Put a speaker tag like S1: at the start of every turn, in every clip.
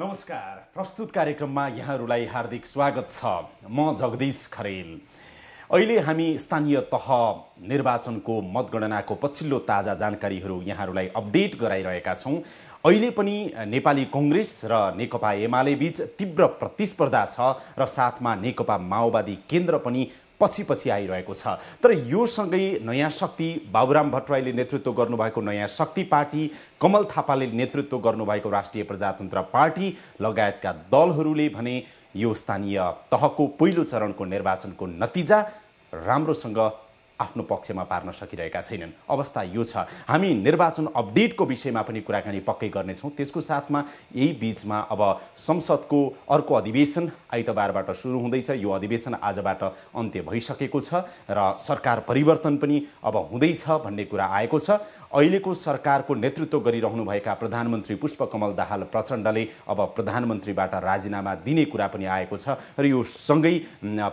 S1: नमस्कार। प्रस्तुत कार्यक्रममा यहाँहरूलाई हार्दिक स्वागत छ। म जगदीश खरेल। अहिले हामी स्थानीय तह निर्वाचनको मतगणनाको पछिल्लो ताजा जानकारीहरू यहाँहरूलाई अपडेट गराइरहेका छौं। अहिले पनि नेपाली कांग्रेस र नेकपा एमाले बीच तीव्र प्रतिस्पर्धा छ र साथमा नेकपा माओवादी केन्द्र पनि पछि आइरहेको छ। तर यो सँगै नयाँ शक्ति बाबुराम भट्टराईले नेतृत्व गर्नुभएको नयाँ शक्ति पार्टी, कमल थापाले नेतृत्व गर्नुभएको राष्ट्रिय प्रजातन्त्र पार्टी लगायतका दलहरूले भने यो स्थानीय तहको पहिलो चरणको निर्वाचनको नतिजा राम्रोसँग आफ्नो पक्षमा पार्न सकिरहेका छैनन्। अवस्था यो छ। हामी निर्वाचन अपडेटको विषयमा पनि कुराकानी पक्कै गर्नेछौँ। त्यसको साथमा यही बीचमा अब संसदको अर्को अधिवेशन आइतबारबाट सुरु हुँदैछ। यो अधिवेशन आजबाट अन्त्य भइसकेको छ र सरकार परिवर्तन पनि अब हुँदैछ भन्ने कुरा आएको छ। अहिलेको सरकारको नेतृत्व गरिरहनुभएका प्रधानमन्त्री पुष्पकमल दाहाल प्रचण्डले अब प्रधानमन्त्रीबाट राजीनामा दिने कुरा पनि आएको छ र यो सँगै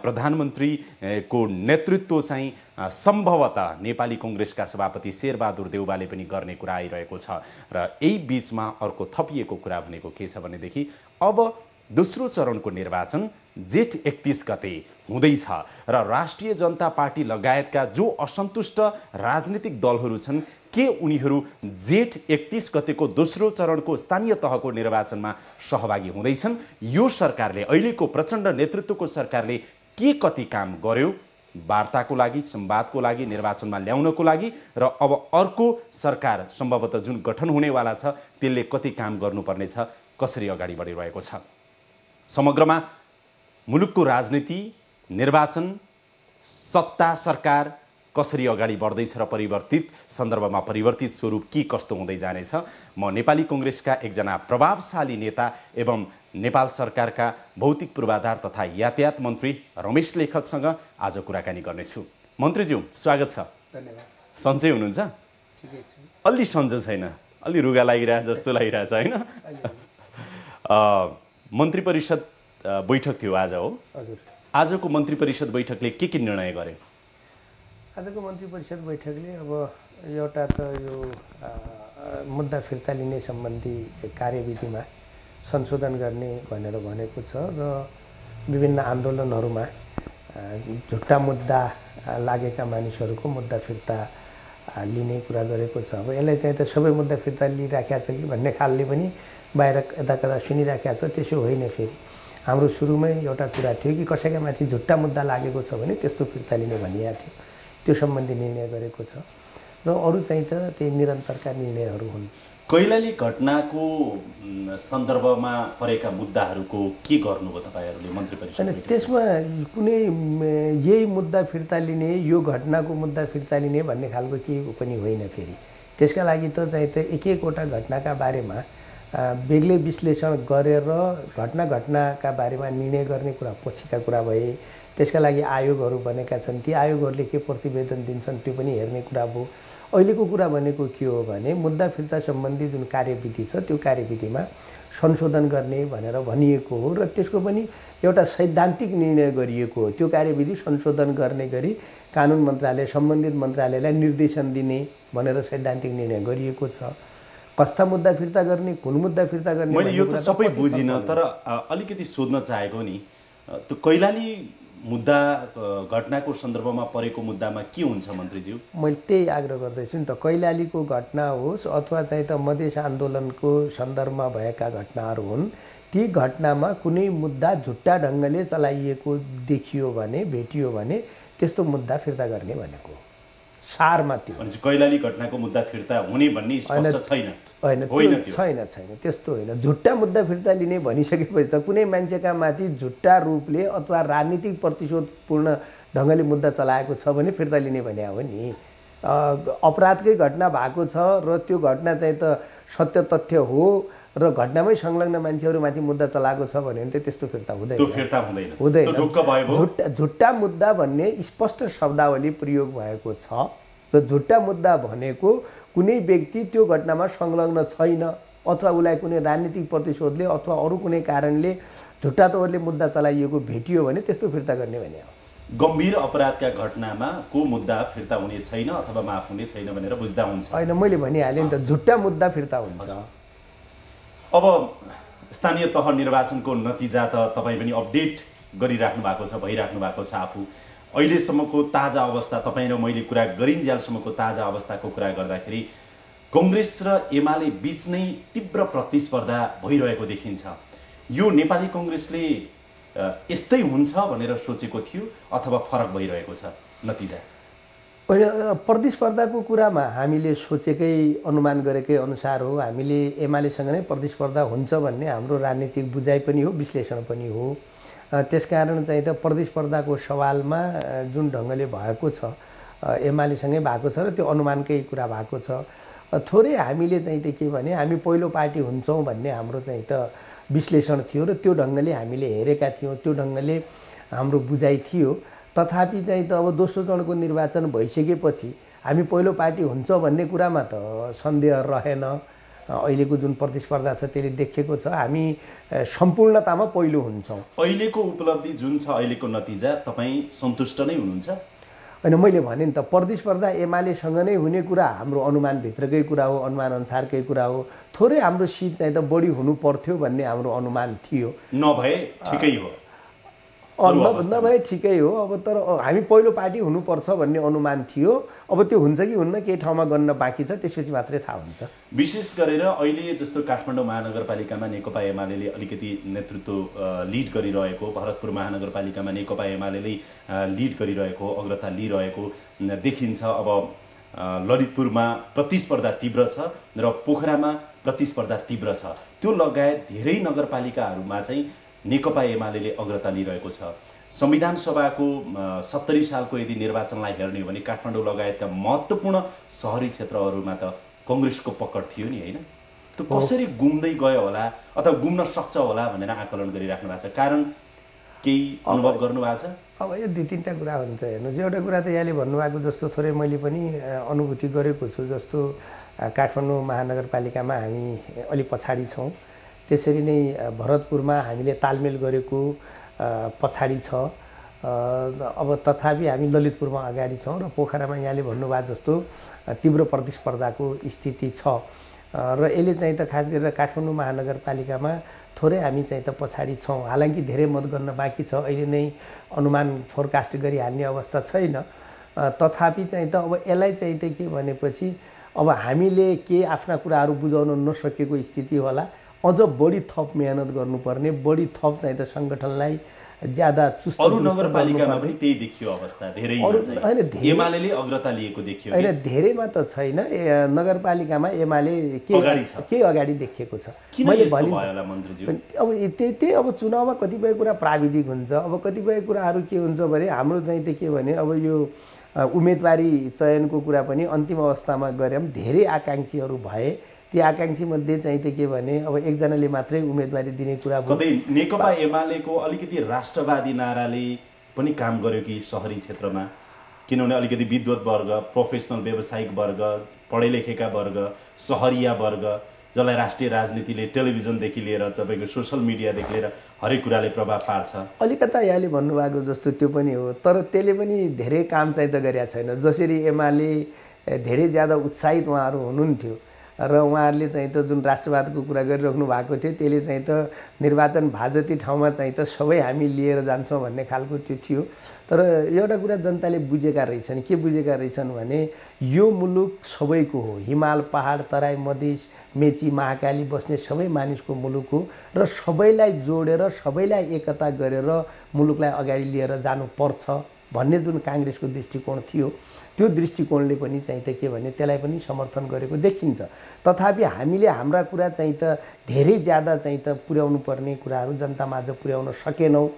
S1: प्रधानमन्त्रीको नेतृत्व चाहिँ सम्भवतः नेपाली कांग्रेसका सभापति शेरबहादुर देउवाले पनि गर्ने कुरा आइरहेको छ। र यही बीचमा अर्को थपिएको कुरा भनेको के छ भनेदेखि अब दोस्रो चरणको निर्वाचन जेठ 31 गते हुँदैछ र राष्ट्रिय जनता पार्टी लगायतका जो असन्तुष्ट राजनीतिक दलहरू छन् के उनीहरू जेठ 31 गतेको दोस्रो चरणको स्थानीय तहको निर्वाचनमा सहभागी हुँदैछन्? यो सरकारले, अहिलेको प्रचण्ड नेतृत्वको सरकारले के कति काम गर्यो वार्ताको लागि, संवादको लागि, निर्वाचनमा ल्याउनको लागि, र अब अर्को सरकार सम्भवतः जुन गठन हुनेवाला छ त्यसले कति काम गर्नुपर्ने छ, कसरी अगाडि बढिरहेको छ? समग्रमा मुलुकको राजनीति, निर्वाचन, सत्ता, सरकार कसरी अगाडि बढ्दैछ र परिवर्तित सन्दर्भमा परिवर्तित स्वरूप के कस्तो हुँदै जानेछ, म नेपाली कांग्रेसका एकजना प्रभावशाली नेता एवं नेपाल सरकारका भौतिक पूर्वाधार तथा यातायात मन्त्री रमेश लेखकसँग आज कुराकानी गर्नेछु। मन्त्रीज्यू, स्वागत छ।
S2: धन्यवाद।
S1: सन्चै हुनुहुन्छ?
S2: ठिकै छ।
S1: अलि सन्चो छैन, अलि रुगा लागिरहेछ जस्तो लागिरहेछ हैन? मन्त्री परिषद बैठक थियो आज, हो?
S2: हजुर।
S1: आजको मन्त्री परिषद बैठकले के निर्णय गर्यो?
S2: आजको मन्त्री परिषद बैठकले अब एउटा त यो मुद्दा फिर्ता लिने सम्बन्धी कार्यविधिमा संशोधन गर्ने भनेर भनेको छ र विभिन्न आन्दोलनहरूमा झुट्टा मुद्दा लागेका मानिसहरूको मुद्दा फिर्ता लिने कुरा गरेको छ। अब यसलाई चाहिँ त सबै मुद्दा फिर्ता लिइराखेको छ कि भन्ने खालले पनि बाहिर यता सुनिराखेको छ। त्यसो होइन। फेरि हाम्रो सुरुमै एउटा कुरा थियो कि कसैका माथि झुट्टा मुद्दा लागेको छ भने त्यस्तो फिर्ता लिने भनिएको थियो। त्यो सम्बन्धी निर्णय गरेको छ र अरू चाहिँ त त्यही निरन्तरका निर्णयहरू हुन्।
S1: कैलाली घटनाको सन्दर्भमा परेका मुद्दाहरूको के गर्नुभयो तपाईँहरूले मन्त्री परिषद?
S2: अनि त्यसमा कुनै यही मुद्दा फिर्ता लिने, यो घटनाको मुद्दा फिर्ता लिने भन्ने खालको केही पनि होइन। फेरि त्यसका लागि त चाहिँ त एक-एकवटा घटनाका बारेमा बेग्लै विश्लेषण गरेर घटनाका बारेमा निर्णय गर्ने कुरा पछिका कुरा भए। त्यसका लागि आयोगहरू बनेका छन्। ती आयोगहरूले के प्रतिवेदन दिन्छन् त्यो पनि हेर्ने कुरा भयो। अहिलेको कुरा भनेको के हो भने मुद्दा फिर्ता सम्बन्धी जुन कार्यविधि छ त्यो कार्यविधिमा संशोधन गर्ने भनेर भनिएको हो र त्यसको पनि एउटा सैद्धान्तिक निर्णय गरिएको हो। त्यो कार्यविधि संशोधन गर्ने गरी कानुन मन्त्रालय सम्बन्धित मन्त्रालयलाई निर्देशन दिने भनेर सैद्धान्तिक निर्णय गरिएको छ। कस्ता मुद्दा फिर्ता गर्ने, कुन मुद्दा फिर्ता गर्ने,
S1: मैले यो त सबै बुझिनँ, तर अलिकति सोध्न चाहेको नि त्यो कैलाली मुद्दा घटनाको सन्दर्भमा परेको मुद्दामा के हुन्छ मन्त्रीज्यू?
S2: मैले त्यही आग्रह गर्दैछु नि त। कैलालीको घटना होस् अथवा चाहिँ त मधेस आन्दोलनको सन्दर्भमा भएका घटनाहरू हुन्, ती घटनामा कुनै मुद्दा झुट्टा ढङ्गले चलाइएको देखियो भने, भेटियो भने त्यस्तो मुद्दा फिर्ता गर्ने भनेको सारमा त्यो।
S1: भनेपछि कैलाली घटनाको मुद्दा फिर्ता हुने भन्ने स्पष्ट छैन?
S2: छैन। त्यस्तो होइन। झुट्टा मुद्दा फिर्ता लिने भनिसकेपछि त कुनै मान्छेका माथि झुट्टा रूपले अथवा राजनीतिक प्रतिशोधपूर्ण ढङ्गले मुद्दा चलाएको छ भने फिर्ता लिने भने हो नि। अपराधकै घटना भएको छ र त्यो घटना चाहिँ त सत्य तथ्य हो र घटनामै संलग्न मान्छेहरूमाथि मुद्दा चलाएको छ भने त त्यस्तो फिर्ता हुँदैन। झुट्टा मुद्दा भन्ने स्पष्ट शब्दावली प्रयोग भएको छ र झुट्टा मुद्दा भनेको कुनै व्यक्ति त्यो घटनामा संलग्न छैन अथवा उसलाई कुनै राजनीतिक प्रतिशोधले अथवा अरू कुनै कारणले झुट्टा तौरले मुद्दा चलाइएको भेटियो भने त्यस्तो फिर्ता गर्ने भने हो।
S1: गम्भीर अपराधका घटनामा को मुद्दा फिर्ता हुने छैन अथवा माफ हुने छैन भनेर बुझ्दा हुन्छ?
S2: होइन, मैले भनिहालेँ नि त, झुट्टा मुद्दा फिर्ता हुन्छ।
S1: अब स्थानीय तह निर्वाचनको नतिजा त तपाईँ पनि अपडेट गरिराख्नु भएको छ, भइराख्नु भएको छ आफू। अहिलेसम्मको ताजा अवस्था, तपाईँ र मैले कुरा गरिन्जेलसम्मको ताजा अवस्थाको कुरा गर्दाखेरि कांग्रेस र एमाले बीच नै तीव्र प्रतिस्पर्धा भइरहेको देखिन्छ। यो नेपाली कांग्रेसले यस्तै हुन्छ भनेर सोचेको थियो अथवा फरक भइरहेको छ नतिजा?
S2: प्रतिस्पर्धाको कुरामा हामीले सोचेकै अनुमान गरेकै अनुसार हो। हामीले एमालेसँग नै प्रतिस्पर्धा हुन्छ भन्ने हाम्रो राजनीतिक बुझाइ पनि हो, विश्लेषण पनि हो। त्यसकारण चाहिँ त प्रतिस्पर्धाको सवालमा जुन ढङ्गले भएको छ एमालेसँगै भएको छ र त्यो अनुमानकै कुरा भएको छ। थोरै हामीले चाहिँ त के भने हामी पहिलो पार्टी हुन्छौँ भन्ने हाम्रो चाहिँ त विश्लेषण थियो र त्यो ढङ्गले हामीले हेरेका थियौँ, त्यो ढङ्गले हाम्रो बुझाइ थियो। तथापि चाहिँ त अब दोस्रो चरणको निर्वाचन भइसकेपछि हामी पहिलो पार्टी हुन्छ भन्ने कुरामा त सन्देह रहेन। अहिलेको जुन प्रतिस्पर्धा छ त्यसले देखेको छ हामी सम्पूर्णतामा पहिलो हुन्छौँ।
S1: अहिलेको उपलब्धि जुन छ, अहिलेको नतिजा तपाईँ सन्तुष्ट नै हुनुहुन्छ?
S2: होइन, मैले भने नि त प्रतिस्पर्धा एमालेसँग नै हुने कुरा हाम्रो अनुमानभित्रकै कुरा हो, अनुमान अनुसारकै कुरा हो। थोरै हाम्रो सिट चाहिँ त बढी हुनु पर्थ्यो भन्ने हाम्रो अनुमान थियो।
S1: नभए ठिकै हो,
S2: नभए ठिकै हो। अब तर हामी पहिलो पार्टी हुनुपर्छ भन्ने अनुमान थियो। अब त्यो हुन्छ कि हुन्न केही ठाउँमा गर्न बाँकी छ, त्यसपछि मात्रै थाहा हुन्छ।
S1: विशेष गरेर अहिले जस्तो काठमाडौँ महानगरपालिकामा नेकपा एमाले अलिकति नेतृत्व लिड गरिरहेको, भरतपुर महानगरपालिकामा नेकपा एमाले लिड गरिरहेको, अग्रता लिइरहेको देखिन्छ। अब ललितपुरमा प्रतिस्पर्धा तीव्र छ र पोखरामा प्रतिस्पर्धा तीव्र छ। त्यो लगायत धेरै नगरपालिकाहरूमा चाहिँ नेकपा एमाले अग्रता लिइरहेको छ। संविधान सभाको 70 सालको यदि निर्वाचनलाई हेर्ने हो भने काठमाडौँ लगायतका महत्त्वपूर्ण सहरी क्षेत्रहरूमा त कांग्रेसको पकड थियो नि, होइन? त्यो कसरी गुम्दै गयो होला अथवा गुम्न सक्छ होला भनेर आकलन गरिराख्नु भएको छ। कारण केही अनुभव गर्नुभएको छ?
S2: अब यो दुई तीनटा कुरा हुन्छ। हेर्नुहोस्, एउटा कुरा त यहाँले भन्नुभएको जस्तो थोरै मैले पनि अनुभूति गरेको छु। जस्तो काठमाडौँ महानगरपालिकामा हामी अलि पछाडि छौँ, त्यसरी नै भरतपुरमा हामीले तालमेल गरेको पछाडि छ। अब तथापि हामी ललितपुरमा अगाडि छौँ र पोखरामा यहाँले भन्नुभएको जस्तो तीव्र प्रतिस्पर्धाको स्थिति छ र यसले चाहिँ त खास गरेर काठमाडौँ महानगरपालिकामा थोरै हामी चाहिँ त पछाडि छौँ। हालाकि धेरै मत गर्न बाँकी छ, अहिले नै अनुमान फोरकास्ट गरिहाल्ने अवस्था छैन। तथापि चाहिँ त अब यसलाई चाहिँ त के भनेपछि अब हामीले के आफ्ना कुराहरू बुझाउन नसकेको स्थिति होला। अझ बढी थप मेहनत गर्नुपर्ने, बढी थप चाहिँ त सङ्गठनलाई ज्यादा चुस्त।
S1: अरू नगरपालिकामा पनि त्यही देखियो अवस्था, धेरै एमालेले अग्रता लिएको देखियो।
S2: होइन, धेरैमा त छैन। नगरपालिकामा एमाले केही अगाडि देखिएको छ।
S1: मैले भने
S2: अब त्यही अब चुनावमा कतिपय कुरा प्राविधिक हुन्छ। अब कतिपय कुराहरू के हुन्छ भने हाम्रो चाहिँ त के भने अब यो उम्मेदवारी चयनको कुरा पनि अन्तिम अवस्थामा गरे पनि धेरै आकाङ्क्षीहरू भए। ती आकाङ्क्षी मध्ये चाहिँ त के भने अब एकजनाले मात्रै उम्मेदवारी दिने कुरा भयो।
S1: कतै नेकपा एमालेको अलिकति राष्ट्रवादी नाराले पनि काम गर्यो कि सहरी क्षेत्रमा? किनभने अलिकति विद्वत वर्ग, प्रोफेसनल व्यावसायिक वर्ग, पढे लेखेका वर्ग, सहरिया वर्ग, जसलाई राष्ट्रिय राजनीतिले टेलिभिजनदेखि लिएर तपाईँको सोसल मिडियादेखि लिएर हरेक कुराले प्रभाव पार्छ।
S2: अलिकता यहाँले भन्नुभएको जस्तो त्यो पनि हो, तर त्यसले पनि धेरै काम चाहिँ त गरेका छैन। जसरी एमाले धेरै ज्यादा उत्साहित उहाँहरू हुनुहुन्थ्यो र उहाँहरूले चाहिँ त जुन राष्ट्रवादको कुरा गरिराख्नु भएको थियो त्यसले चाहिँ त निर्वाचन भाजती ठाउँमा चाहिँ त सबै हामी लिएर जान्छौँ भन्ने खालको त्यो थियो। तर एउटा कुरा जनताले बुझेका रहेछन्। के बुझेका रहेछन् भने यो मुलुक सबैको हो। हिमाल, पहाड, तराई, मधेस, मेची, महाकाली बस्ने सबै मानिसको मुलुक हो र सबैलाई जोडेर सबैलाई एकता गरेर मुलुकलाई अगाडि लिएर जानुपर्छ भन्ने जुन काङ्ग्रेसको दृष्टिकोण थियो, त्यो दृष्टिकोणले पनि चाहिँ त के भने त्यसलाई पनि समर्थन गरेको देखिन्छ। तथापि हामीले हाम्रा कुरा चाहिँ त धेरै ज्यादा चाहिँ त पुर्याउनु पर्ने कुराहरू जनतामाझ पुर्याउन सकेनौँ।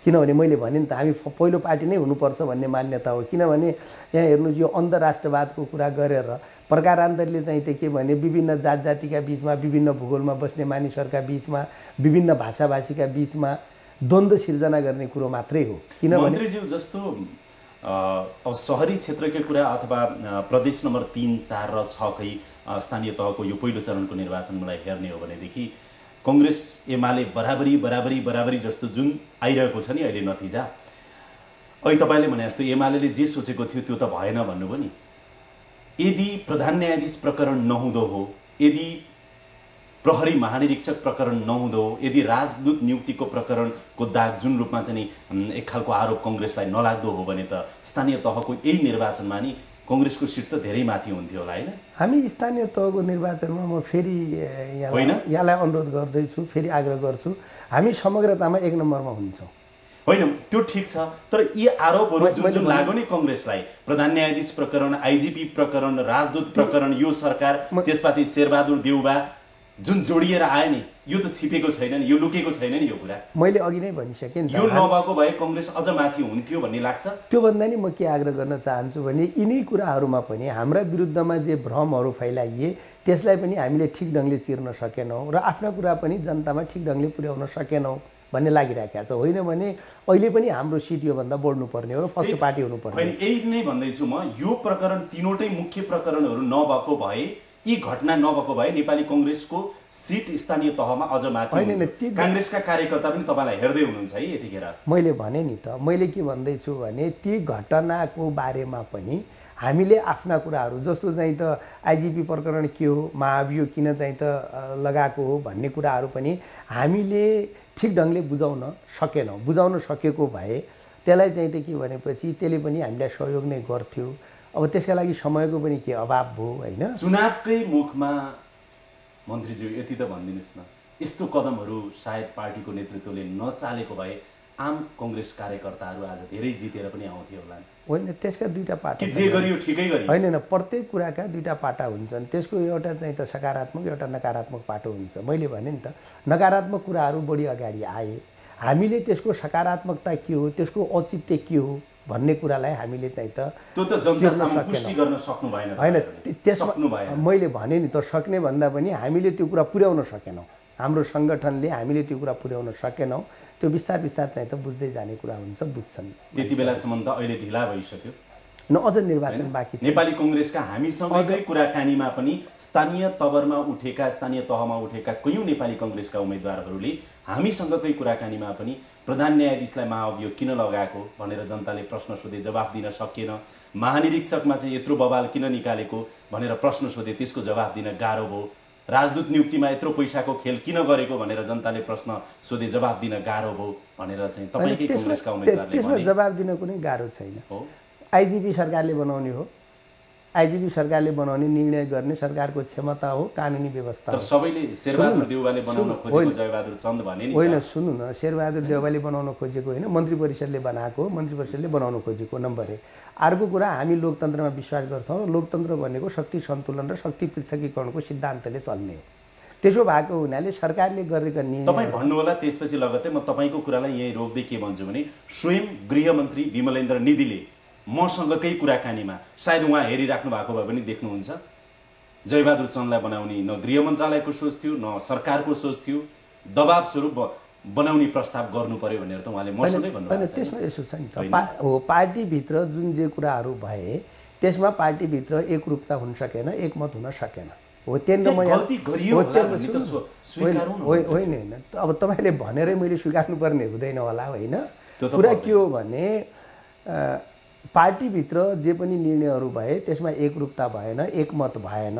S2: किनभने मैले भने नि त हामी पहिलो पार्टी नै हुनुपर्छ भन्ने मान्यता हो। किनभने यहाँ हेर्नुहोस्, यो अन्ध राष्ट्रवादको कुरा गरेर प्रकारान्तरले चाहिँ त के भने विभिन्न जात जातिका बिचमा, विभिन्न भूगोलमा बस्ने मानिसहरूका बिचमा, विभिन्न भाषाभाषीका बिचमा द्वन्द्व सिर्जना गर्ने कुरो मात्रै हो।
S1: किनभने मन्त्रीज्यू जस्तो अब सहरी क्षेत्रकै कुरा अथवा प्रदेश नम्बर 3, 4 र 6 कै स्थानीय तहको यो पहिलो चरणको निर्वाचनलाई हेर्ने हो भनेदेखि कांग्रेस एमाले बराबरी जस्तो जुन आइरहेको छ नि अहिले नतिजा, अहिले तपाईँले भने जस्तो एमाले जे सोचेको थियो त्यो त भएन भन्नुभयो नि। यदि प्रधान न्यायाधीश प्रकरण नहुँदो हो, यदि प्रहरी महानिरीक्षक प्रकरण नहुँदो यदि राजदूत नियुक्तिको प्रकरणको दाग जुन रूपमा चाहिँ एक खालको आरोप कांग्रेसलाई नलाग्दो हो भने त स्थानीय तहको यही निर्वाचनमा नि कांग्रेसको सिट त धेरै माथि हुन्थ्यो होला हैन?
S2: हामी स्थानीय तहको निर्वाचनमा म फेरि यहाँलाई अनुरोध गर्दैछु, फेरि आग्रह गर्छु, हामी समग्रतामा 1 नम्बरमा हुन्छौँ।
S1: होइन त्यो ठिक छ, तर यी आरोपहरू जुन लाग्यो नि कांग्रेसलाई, प्रधान न्यायाधीश प्रकरण, आइजिपी प्रकरण, राजदूत प्रकरण, यो सरकार, त्यसपछि शेरबहादुर देउबा जुन जोडिएर आए नि, यो त छिपेको छैन नि, यो लुकेको छैन नि यो कुरा।
S2: मैले अघि नै भनिसकेँ नि,
S1: यो नभएको भए कांग्रेस अझ माथि हुन्थ्यो भन्ने लाग्छ।
S2: त्यो भन्दा नि म के आग्रह गर्न चाहन्छु भने यिनै कुराहरूमा पनि हाम्रा विरुद्धमा जे भ्रमहरू फैलाइए त्यसलाई पनि हामीले ठिक ढङ्गले चिर्न सकेनौँ र आफ्ना कुरा पनि जनतामा ठिक ढङ्गले पुर्याउन सकेनौँ भन्ने लागिरहेको छ। होइन भने अहिले पनि हाम्रो सिट योभन्दा बढ्नुपर्ने हो र फर्स्ट पार्टी हुनुपर्ने।
S1: होइन, यही नै भन्दैछु म, यो प्रकरण तीनवटै मुख्य प्रकरणहरू नभएको भए, यी घटना नभएको भए नेपाली कांग्रेसको सिट स्थानीय तहमा अझ माथि हुन्थ्यो। कांग्रेसका कार्यकर्ता पनि तपाईलाई हेर्दै हुनुहुन्छ है यतिखेर। मैले
S2: भने नि त, मैले के भन्दैछु भने ती घटनाको बारेमा पनि हामीले आफ्ना कुराहरू, जस्तो चाहिँ त आइजिपी प्रकरण के हो, महाभियोग किन चाहिँ त लगाएको हो भन्ने कुराहरू पनि हामीले ठिक ढङ्गले बुझाउन सकेनौँ। बुझाउन सकेको भए त्यसलाई चाहिँ त के भनेपछि त्यसले पनि हामीलाई सहयोग नै गर्थ्यो। अब त्यसका लागि समयको पनि के अभाव भयो होइन?
S1: चुनावकै मुखमा मन्त्रीज्यू यति त भनिदिनुहोस् न, यस्तो कदमहरू सायद पार्टीको नेतृत्वले नचालेको भए आम कांग्रेस कार्यकर्ताहरू आज धेरै जितेर पनि आउँथे होला।
S2: होइन, त्यसका दुईटा पाटा,
S1: जे गरियो ठिकै गरियो
S2: होइन, प्रत्येक कुराका दुईटा पाटा हुन्छन्। त्यसको एउटा चाहिँ त सकारात्मक, एउटा नकारात्मक पाटो हुन्छ। मैले भने नि त, नकारात्मक कुराहरू बढी अगाडि आए, हामीले त्यसको सकारात्मकता के हो, त्यसको औचित्य के हो भन्ने कुरालाई हामीले चाहिँ त
S1: त्यो त जनतासँग पुष्टि गर्न सक्नु भएन।
S2: होइन, त्यसमा मैले भने नि त, सक्ने भन्दा पनि हामीले त्यो कुरा पुर्याउन सकेनौँ। हाम्रो सङ्गठनले हामीले त्यो कुरा पुर्याउन सकेनौँ। त्यो बिस्तार बिस्तार चाहिँ त बुझ्दै जाने कुरा हुन्छ, बुझ्छन्।
S1: त्यति बेलासम्म त अहिले ढिला भइसक्यो
S2: न, अझ निर्वाचन बाँकी छ।
S1: नेपाली कांग्रेसका हामीसँगै कुराकानीमा पनि स्थानीय तवरमा उठेका, स्थानीय तहमा उठेका कयौं नेपाली कांग्रेसका उम्मेदवारहरूले हामीसँगकै कुराकानीमा पनि प्रधान न्यायाधीशलाई महाअभियोग किन लगाएको भनेर जनताले प्रश्न सोधे, जवाफ दिन सकिएन। महानिरीक्षकमा चाहिँ यत्रो बवाल किन निकालेको भनेर प्रश्न सोधे, त्यसको जवाफ दिन गाह्रो भयो। राजदूत नियुक्तिमा यत्रो पैसाको खेल किन गरेको भनेर जनताले प्रश्न सोधे, जवाफ दिन गाह्रो भयो भनेर चाहिँ तपाईकै कांग्रेसका उम्मेदवारले भने।
S2: त्यसमा जवाफ दिन कुनै गाह्रो छैन। हो, आइजिपी सरकारले बनाउने हो, आइजिपी सरकारले बनाउने, निर्णय गर्ने सरकारको क्षमता हो, कानुनी व्यवस्था हो।
S1: तर सबैले शेरबहादुर देउवाले बनाउन खोजेको जयबहादुर चन्द भने नि
S2: होइन। सुन्नु न, शेरबहादुर देउवाले बनाउन खोजेको होइन, मन्त्री परिषदले बनाएको, मन्त्री परिषदले बनाउन खोजेको, नम्बर 1। अर्को कुरा, हामी लोकतन्त्रमा विश्वास गर्छौँ। लोकतन्त्र भनेको शक्ति सन्तुलन र शक्ति पृथकीकरणको सिद्धान्तले चल्ने हो। त्यसो भएको हुनाले सरकारले गरेका निर्णय,
S1: तपाईँ भन्नु होला त्यसपछि लगत्तै म तपाईँको कुरालाई यही रोक्दै के भन्छु भने, स्वयं गृहमन्त्री विमलेन्द्र निधिले मसँगकै कुराकानीमा, सायद उहाँ हेरिराख्नु भएको भए पनि देख्नुहुन्छ, जयबहादुर चन्दलाई बनाउने न गृह मन्त्रालयको सोच थियो, न सरकारको सोच थियो, दबाब स्वरूप बनाउने प्रस्ताव गर्नु पर्यो भनेर त उहाँले मसँगै भन्नुभएको छ।
S2: त्यसमा यसो छ नि त, हो, पार्टीभित्र जुन जे कुराहरू भए त्यसमा पार्टीभित्र एकरूपता हुन सकेन, एकमत हुन सकेन। हो, त्यही होइन। अब तपाईँले भनेरै मैले स्वीकार्नुपर्ने हुँदैन होला, होइन? कुरा के हो भने पार्टीभित्र जे पनि निर्णयहरू भए त्यसमा एकरूपता भएन, एकमत भएन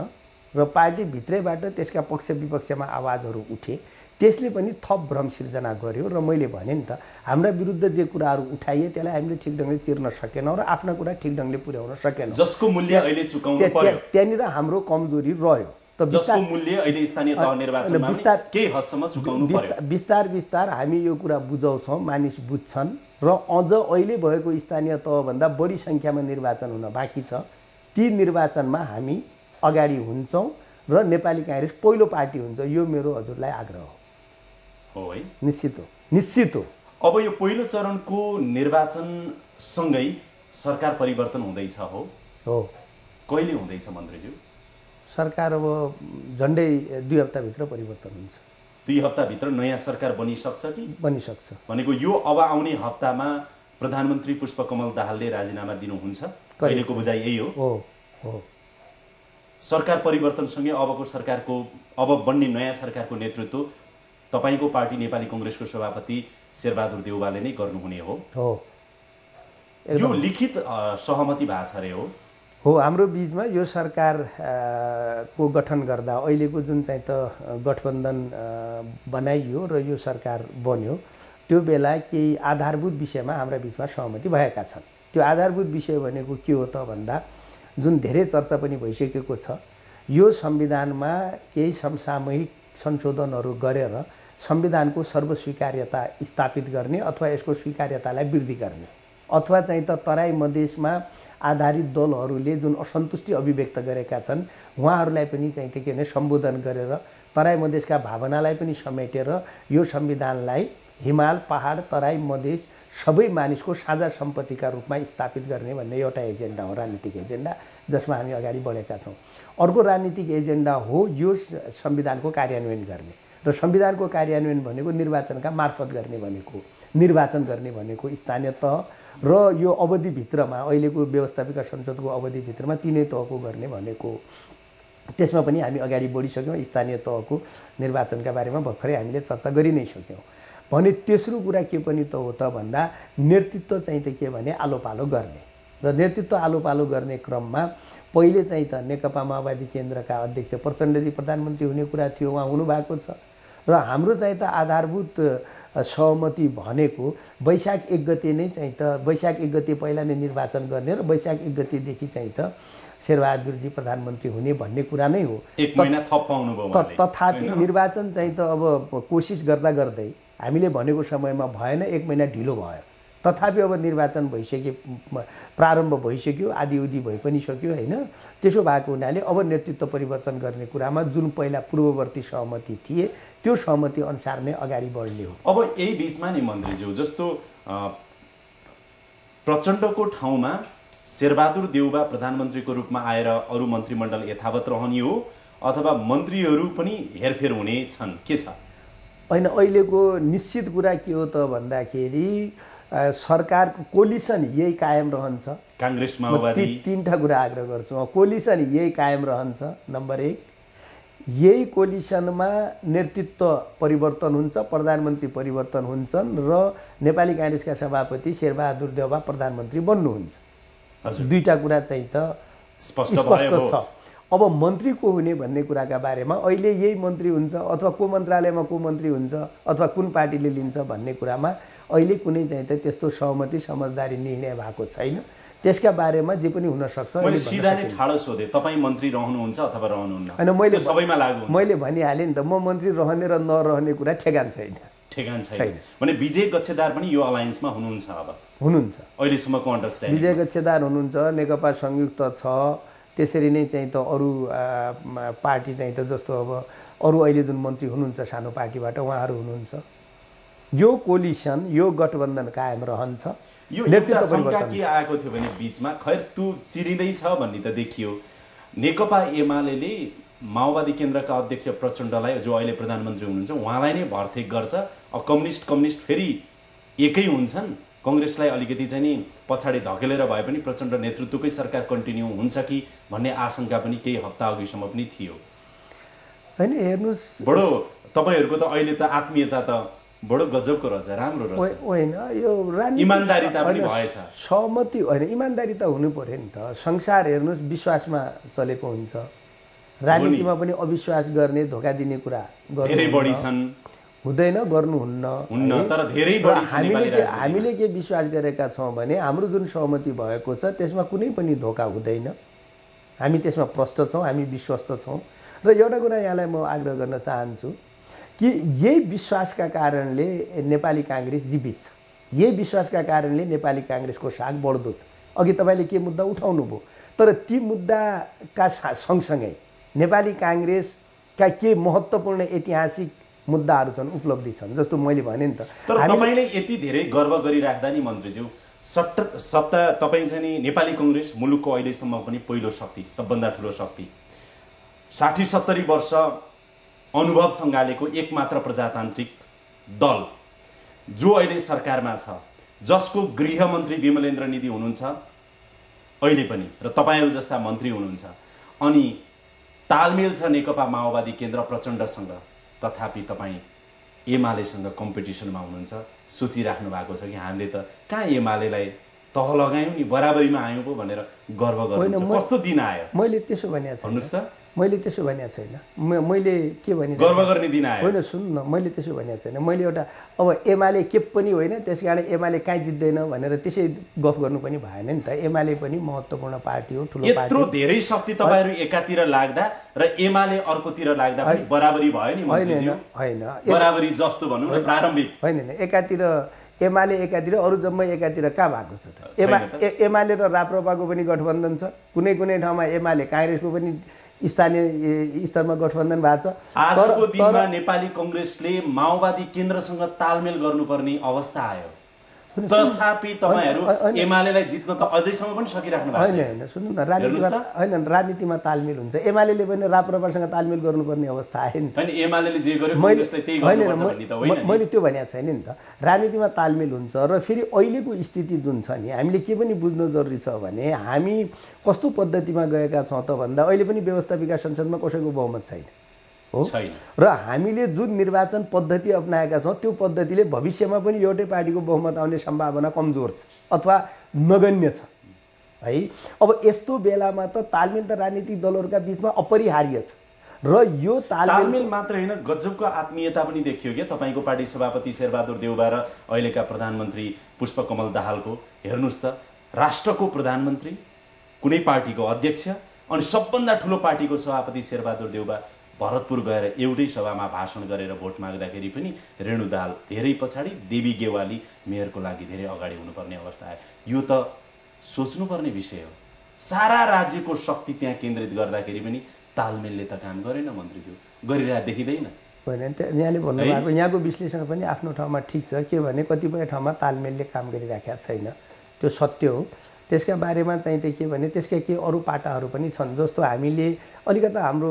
S2: र पार्टीभित्रैबाट त्यसका पक्ष विपक्षमा आवाजहरू उठे। त्यसले पनि थप भ्रम सिर्जना गर्यो र मैले भने नि त, हाम्रा विरुद्ध जे कुराहरू उठाइए त्यसलाई हामीले ठिक ढङ्गले चिर्न सकेनौँ र आफ्ना कुरा ठिक ढङ्गले पुर्याउन सकेनौँ,
S1: जसको मूल्य अहिले चुकाउनु पर्यो।
S2: त्यहाँनिर हाम्रो कमजोरी रह्यो।
S1: जसको मूल्य अहिले स्थानीय तह निर्वाचनमा केही हदसम्म चुकाउनु पर्यो।
S2: बिस्तार बिस्तार हामी यो कुरा बुझाउँछौँ, मानिस बुझ्छन् र अझ अहिले भएको स्थानीय तहभन्दा बढी सङ्ख्यामा निर्वाचन हुन बाँकी छ। ती निर्वाचनमा हामी अगाडि हुन्छौँ र नेपाली कांग्रेस पहिलो पार्टी हुन्छ। यो मेरो हजुरलाई आग्रह
S1: हो है?
S2: निश्चित हो, निश्चित हो।
S1: अब यो पहिलो चरणको निर्वाचनसँगै सरकार परिवर्तन हुँदैछ। हो, कहिले हुँदैछ मन्त्रीज्यू?
S2: सरकार अब झन्डै 2 हप्ताभित्र परिवर्तन हुन्छ।
S1: 2 हप्ताभित्र नयाँ सरकार बनिसक्छ कि?
S2: बनिसक्छ
S1: भनेको यो अब आउने हप्तामा प्रधानमन्त्री पुष्पकमल दाहालले राजीनामा दिनुहुन्छ, अहिलेको बुझाइ यही हो?
S2: हो।
S1: सरकार परिवर्तनसँगै अबको सरकारको, अब बन्ने नयाँ सरकारको नेतृत्व तपाईँको पार्टी नेपाली कांग्रेसको सभापति शेरबहादुर देउवाले नै गर्नुहुने हो?
S2: हो।
S1: यो लिखित सहमति भएको छ रे? हो,
S2: हो हाम्रो बीचमा यो सरकार को गठन गर्दा अहिलेको जुन चाहिँ त गठबन्धन बनाइयो र यो सरकार बन्यो त्यो बेला केही आधारभूत विषयमा हाम्रा बीचमा सहमति भएका छन्। त्यो आधारभूत विषय भनेको के हो त भन्दा जुन धेरै चर्चा पनि भइसकेको छ, यो संविधानमा केही समसामयिक संशोधनहरू गरेर संविधानको सर्वस्वीकार्यता स्थापित गर्ने अथवा यसको स्वीकार्यतालाई वृद्धि गर्ने अथवा चाहिँ त तराई मधेसमा आधारित दलहरूले जुन असन्तुष्टि अभिव्यक्त गरेका छन् उहाँहरूलाई पनि चाहिँ के भने सम्बोधन गरेर तराई मधेसका भावनालाई पनि समेटेर यो संविधानलाई हिमाल पहाड तराई मधेस सबै मानिसको साझा सम्पत्तिका रूपमा स्थापित गर्ने भन्ने एउटा एजेन्डा हो, राजनीतिक एजेन्डा, जसमा हामी अगाडि बढेका छौँ। अर्को राजनीतिक एजेन्डा हो यो संविधानको कार्यान्वयन गर्ने र संविधानको कार्यान्वयन भनेको निर्वाचनका मार्फत गर्ने भनेको, निर्वाचन गर्ने भनेको स्थानीय तह र यो अवधिभित्रमा अहिलेको व्यवस्थापिका संसदको अवधिभित्रमा तिनै तहको गर्ने भनेको। त्यसमा पनि हामी अगाडि बढिसक्यौँ। स्थानीय तहको निर्वाचनका बारेमा भर्खरै हामीले चर्चा गरि नै सक्यौँ। भने तेस्रो कुरा के पनि त हो त भन्दा नेतृत्व चाहिँ त के भने आलो पालो गर्ने र नेतृत्व आलो पालो गर्ने क्रममा पहिले चाहिँ त नेकपा माओवादी केन्द्रका अध्यक्ष प्रचण्डजी प्रधानमन्त्री हुने कुरा थियो, उहाँ हुनुभएको छ र हाम्रो चाहिँ त आधारभूत सहमति भनेको वैशाख 1 गते नै चाहिँ त वैशाख 1 गते पहिला नै निर्वाचन गर्ने र वैशाख 1 गतेदेखि चाहिँ त शेरबहादुरजी प्रधानमन्त्री हुने भन्ने कुरा नै हो।
S1: एक महिना थप पाउनुभयो।
S2: तथापि निर्वाचन चाहिँ त अब कोसिस गर्दा गर्दै हामीले भनेको समयमा भएन, 1 महिना ढिलो भयो। तथापि अब निर्वाचन भइसके, प्रारम्भ भइसक्यो, आदिउदी भइ पनि सक्यो होइन। त्यसो भएको हुनाले अब नेतृत्व परिवर्तन गर्ने कुरामा जुन पहिला पूर्ववर्ती सहमति थिए त्यो सहमति अनुसार नै अगाडि बढ्ने हो।
S1: अब यही बीचमा नि मन्त्रीज्यू, जस्तो प्रचण्डको ठाउँमा शेरबहादुर देउवा प्रधानमन्त्रीको रूपमा आएर अरू मन्त्रीमण्डल यथावत रहने हो अथवा मन्त्रीहरू पनि हेरफेर हुने छन्, के छ?
S2: होइन, अहिलेको निश्चित कुरा के हो त भन्दाखेरि सरकारको कोलिसन यही कायम रहन्छ।
S1: कांग्रेस माओवादी
S2: तीनटा कुरा आग्रह गर्छु। कोलिसन यही कायम रहन्छ। नम्बर 1, यही कोलिसनमा नेतृत्व परिवर्तन हुन्छ, प्रधानमन्त्री परिवर्तन हुन्छन् र नेपाली कांग्रेसका सभापति शेरबहादुर देउवा प्रधानमन्त्री बन्नुहुन्छ। दुईटा कुरा चाहिँ त
S1: स्पष्ट छ।
S2: अब मन्त्री को हुने भन्ने कुराका बारेमा अहिले यही मन्त्री हुन्छ अथवा को मन्त्रालयमा को मन्त्री हुन्छ अथवा कुन पार्टीले लिन्छ भन्ने कुरामा अहिले कुनै चाहिँ त त्यस्तो सहमति समझदारी निर्णय भएको छैन। त्यसका बारेमा जे पनि हुन सक्छ।
S1: मैले सिधा नै ठाडो सोधे, तपाईँ मन्त्री रहनुहुन्छ अथवा रहनुहुन्न?
S2: हैन, मैले
S1: सबैमा लागू हुन्छ।
S2: मैले भनिहालेँ नि त, म मन्त्री रहने र नरहने कुरा ठेगान छैन।
S1: ठेगान छैन भने विजय गच्छेदार पनि यो अलायन्समा हुनुहुन्छ? अब
S2: हुनुहुन्छ।
S1: अहिलेसम्मको अन्डरस्ट्यान्डिङ
S2: विजय गच्छेदार हुनुहुन्छ, नेकपा संयुक्त छ, त्यसरी नै चाहिँ त अरू पार्टी चाहिँ त जस्तो अब अरू अहिले जुन मन्त्री हुनुहुन्छ सानो पार्टीबाट उहाँहरू हुनुहुन्छ। यो कोलिसन, यो गठबन्धन कायम रहन्छ।
S1: यो एउटा शंका के आएको थियो भने बीचमा खैर त्यो चिरिँदैछ भन्ने त देखियो। नेकपा एमाले माओवादी केन्द्रका अध्यक्ष प्रचण्डलाई, जो अहिले प्रधानमन्त्री हुनुहुन्छ, उहाँलाई नै भरथेक गर्छ। अब कम्युनिस्ट फेरि एकै हुन्छन्। कांग्रेसलाई अलिकति चाहिँ नि पछाडि धकेलेर भए पनि प्रचण्ड नेतृत्वकै सरकार कन्टिन्यू हुन्छ कि भन्ने आशंका पनि केही हप्ता अघिसम्म पनि थियो।
S2: हैन, हेर्नुस्,
S1: बडो तपाईहरुको त अहिले त आत्मीयता त बडो गजबको रहेछ, राम्रो रहेछ।
S2: होइन, यो
S1: इमानदारीता पनि भएछ।
S2: सहमति होइन, इमानदारीता हुनु पर्यो नि त। संसार हेर्नुस् विश्वासमा चलेको हुन्छ। राजनीतिमा पनि अविश्वास गर्ने, धोका दिने कुरा
S1: धेरै बढी छन्।
S2: हुँदैन, गर्नुहुन्न,
S1: तर धेरै बढी छ।
S2: हामीले के विश्वास गरेका छौँ भने हाम्रो जुन सहमति भएको छ त्यसमा कुनै पनि धोका हुँदैन। हामी त्यसमा प्रष्ट छौँ, हामी विश्वस्त छौँ। र एउटा कुरा यहाँलाई म आग्रह गर्न चाहन्छु कि यही विश्वासका कारणले नेपाली कांग्रेस जीवित छ। यही विश्वासका कारणले नेपाली कांग्रेसको साग बढ्दो छ। अघि तपाईँले के मुद्दा उठाउनु भयो, तर ती मुद्दाका सँगसँगै नेपाली कांग्रेसका के महत्त्वपूर्ण ऐतिहासिक मुद्दाहरू छन्, उपलब्धि छन्। जस्तो मैले भने नि त,
S1: तर तपाईले यति धेरै गर्व गरिराख्दा नि मन्त्रीज्यू, सत्ता तपाईँ चाहिँ नि नेपाली कांग्रेस मुलुकको अहिलेसम्म पनि पहिलो शक्ति, सबभन्दा ठुलो शक्ति, 60-70 वर्ष अनुभव सँगालेको एकमात्र प्रजातान्त्रिक दल जो अहिले सरकारमा छ, जसको गृहमन्त्री विमलेन्द्र निधि हुनुहुन्छ अहिले पनि, र तपाईँहरू जस्ता मन्त्री हुनुहुन्छ, अनि तालमेल छ नेकपा माओवादी केन्द्र प्रचण्डसँग, तथापि तपाईँ एमालेसँग कम्पिटिसनमा हुनुहुन्छ। सोचिराख्नु भएको छ कि हामीले त कहाँ एमालेलाई तह लगायौँ नि बराबरीमा आयौँ पो भनेर गर्व गर्नुहुन्छ कस्तो दिन आयो
S2: मैले त्यसो भनेको छैन
S1: भन्नुस् त
S2: मैले त्यसो भनेको छैन मैले के भने
S1: गर्व गर्ने दिन आयो
S2: होइन सुन्नु न मैले त्यसो भनेको छैन मैले एउटा अब एमाले के पनि होइन त्यसकारण एमाले कहीँ जित्दैन भनेर त्यसै गफ गर्नु पनि भएन नि त एमाले पनि महत्त्वपूर्ण पार्टी हो ठुलो पार्टी
S1: यत्रो धेरै शक्ति तपाईहरु एकातिर लाग्दा र एमाले अर्कोतिर लाग्दा पनि बराबरी भयो नि मन्त्रीज्यू
S2: होइन
S1: बराबरी जस्तो भनौँ न प्रारम्भिक
S2: होइन एकातिर एमाले एकातिर अरू जम्मै एकातिर कहाँ भएको छ त एमाले र राप्रपाको पनि गठबन्धन छ कुनै कुनै ठाउँमा एमाले काङ्ग्रेसको पनि स्थानीय स्तरमा गठबन्धन भएको छ
S1: आजको दिनमा नेपाली कांग्रेसले माओवादी केन्द्रसँग तालमेल गर्नुपर्ने अवस्था आयो तथापि तपाईहरु एमालेलाई जित्न त अझैसम्म पनि सकिराख्नु भएको छैन
S2: हैन सुन्नु न राजनीतिमा हैन राजनीतिमा तालमेल हुन्छ एमालेले पनि राप्रपासँग तालमेल गर्नुपर्ने अवस्था आयो नि
S1: हैन एमालेले जे गर्यो कांग्रेसले त्यही गर्नुपर्छ भन्ने त होइन
S2: मैले त्यो भनेको छैन नि त राजनीतिमा तालमेल हुन्छ र फेरि अहिलेको स्थिति जुन छ नि हामीले के पनि बुझ्नु जरुरी छ भने हामी कस्तो पद्धतिमा गएका छौं त भन्दा अहिले पनि व्यवस्थापिका संसदमा कसैको बहुमत छैन हो र हामीले जुन निर्वाचन पद्धति अपनाएका छौं त्यो पद्धतिले भविष्यमा पनि एउटै पार्टीको बहुमत आउने सम्भावना कमजोर छ अथवा नगण्य छ है अब यस्तो बेलामा त तालमेल त राजनीतिक दलहरुका बीचमा अपरिहार्य छ र यो
S1: तालमेल मात्र हैन गजबको आत्मीयता पनि देखियो के तपाईको पार्टी सभापति शेरबहादुर देउबा र अहिलेका प्रधानमन्त्री पुष्पकमल दाहालको हेर्नुस् त राष्ट्रको प्रधानमन्त्री कुनै पार्टीको अध्यक्ष अनि सबभन्दा ठूलो पार्टीको सभापति शेरबहादुर देउबा भरतपुर गएर एउटै सभामा भाषण गरेर भोट माग्दाखेरि पनि रेणु दाहाल धेरै पछाडी देवी गेवाली मेयरको लागि धेरै अगाडि हुनुपर्ने अवस्था आयो यो त सोच्नुपर्ने विषय हो सारा राज्यको शक्ति त्यहाँ केन्द्रित गर्दाखेरि पनि तालमेलले त काम गरेन मन्त्रीज्यू गरिरहेको देखिदैन
S2: होइन यहाँले भन्नुभएको यहाँको विश्लेषण पनि आफ्नो ठाउँमा ठिक छ के भने कतिपय ठाउँमा तालमेलले काम गरिराखेको छैन त्यो सत्य हो त्यसका बारेमा चाहिँ के भने त्यसका के अरू पाटाहरू पनि छन् जस्तो हामीले अलिकता हाम्रो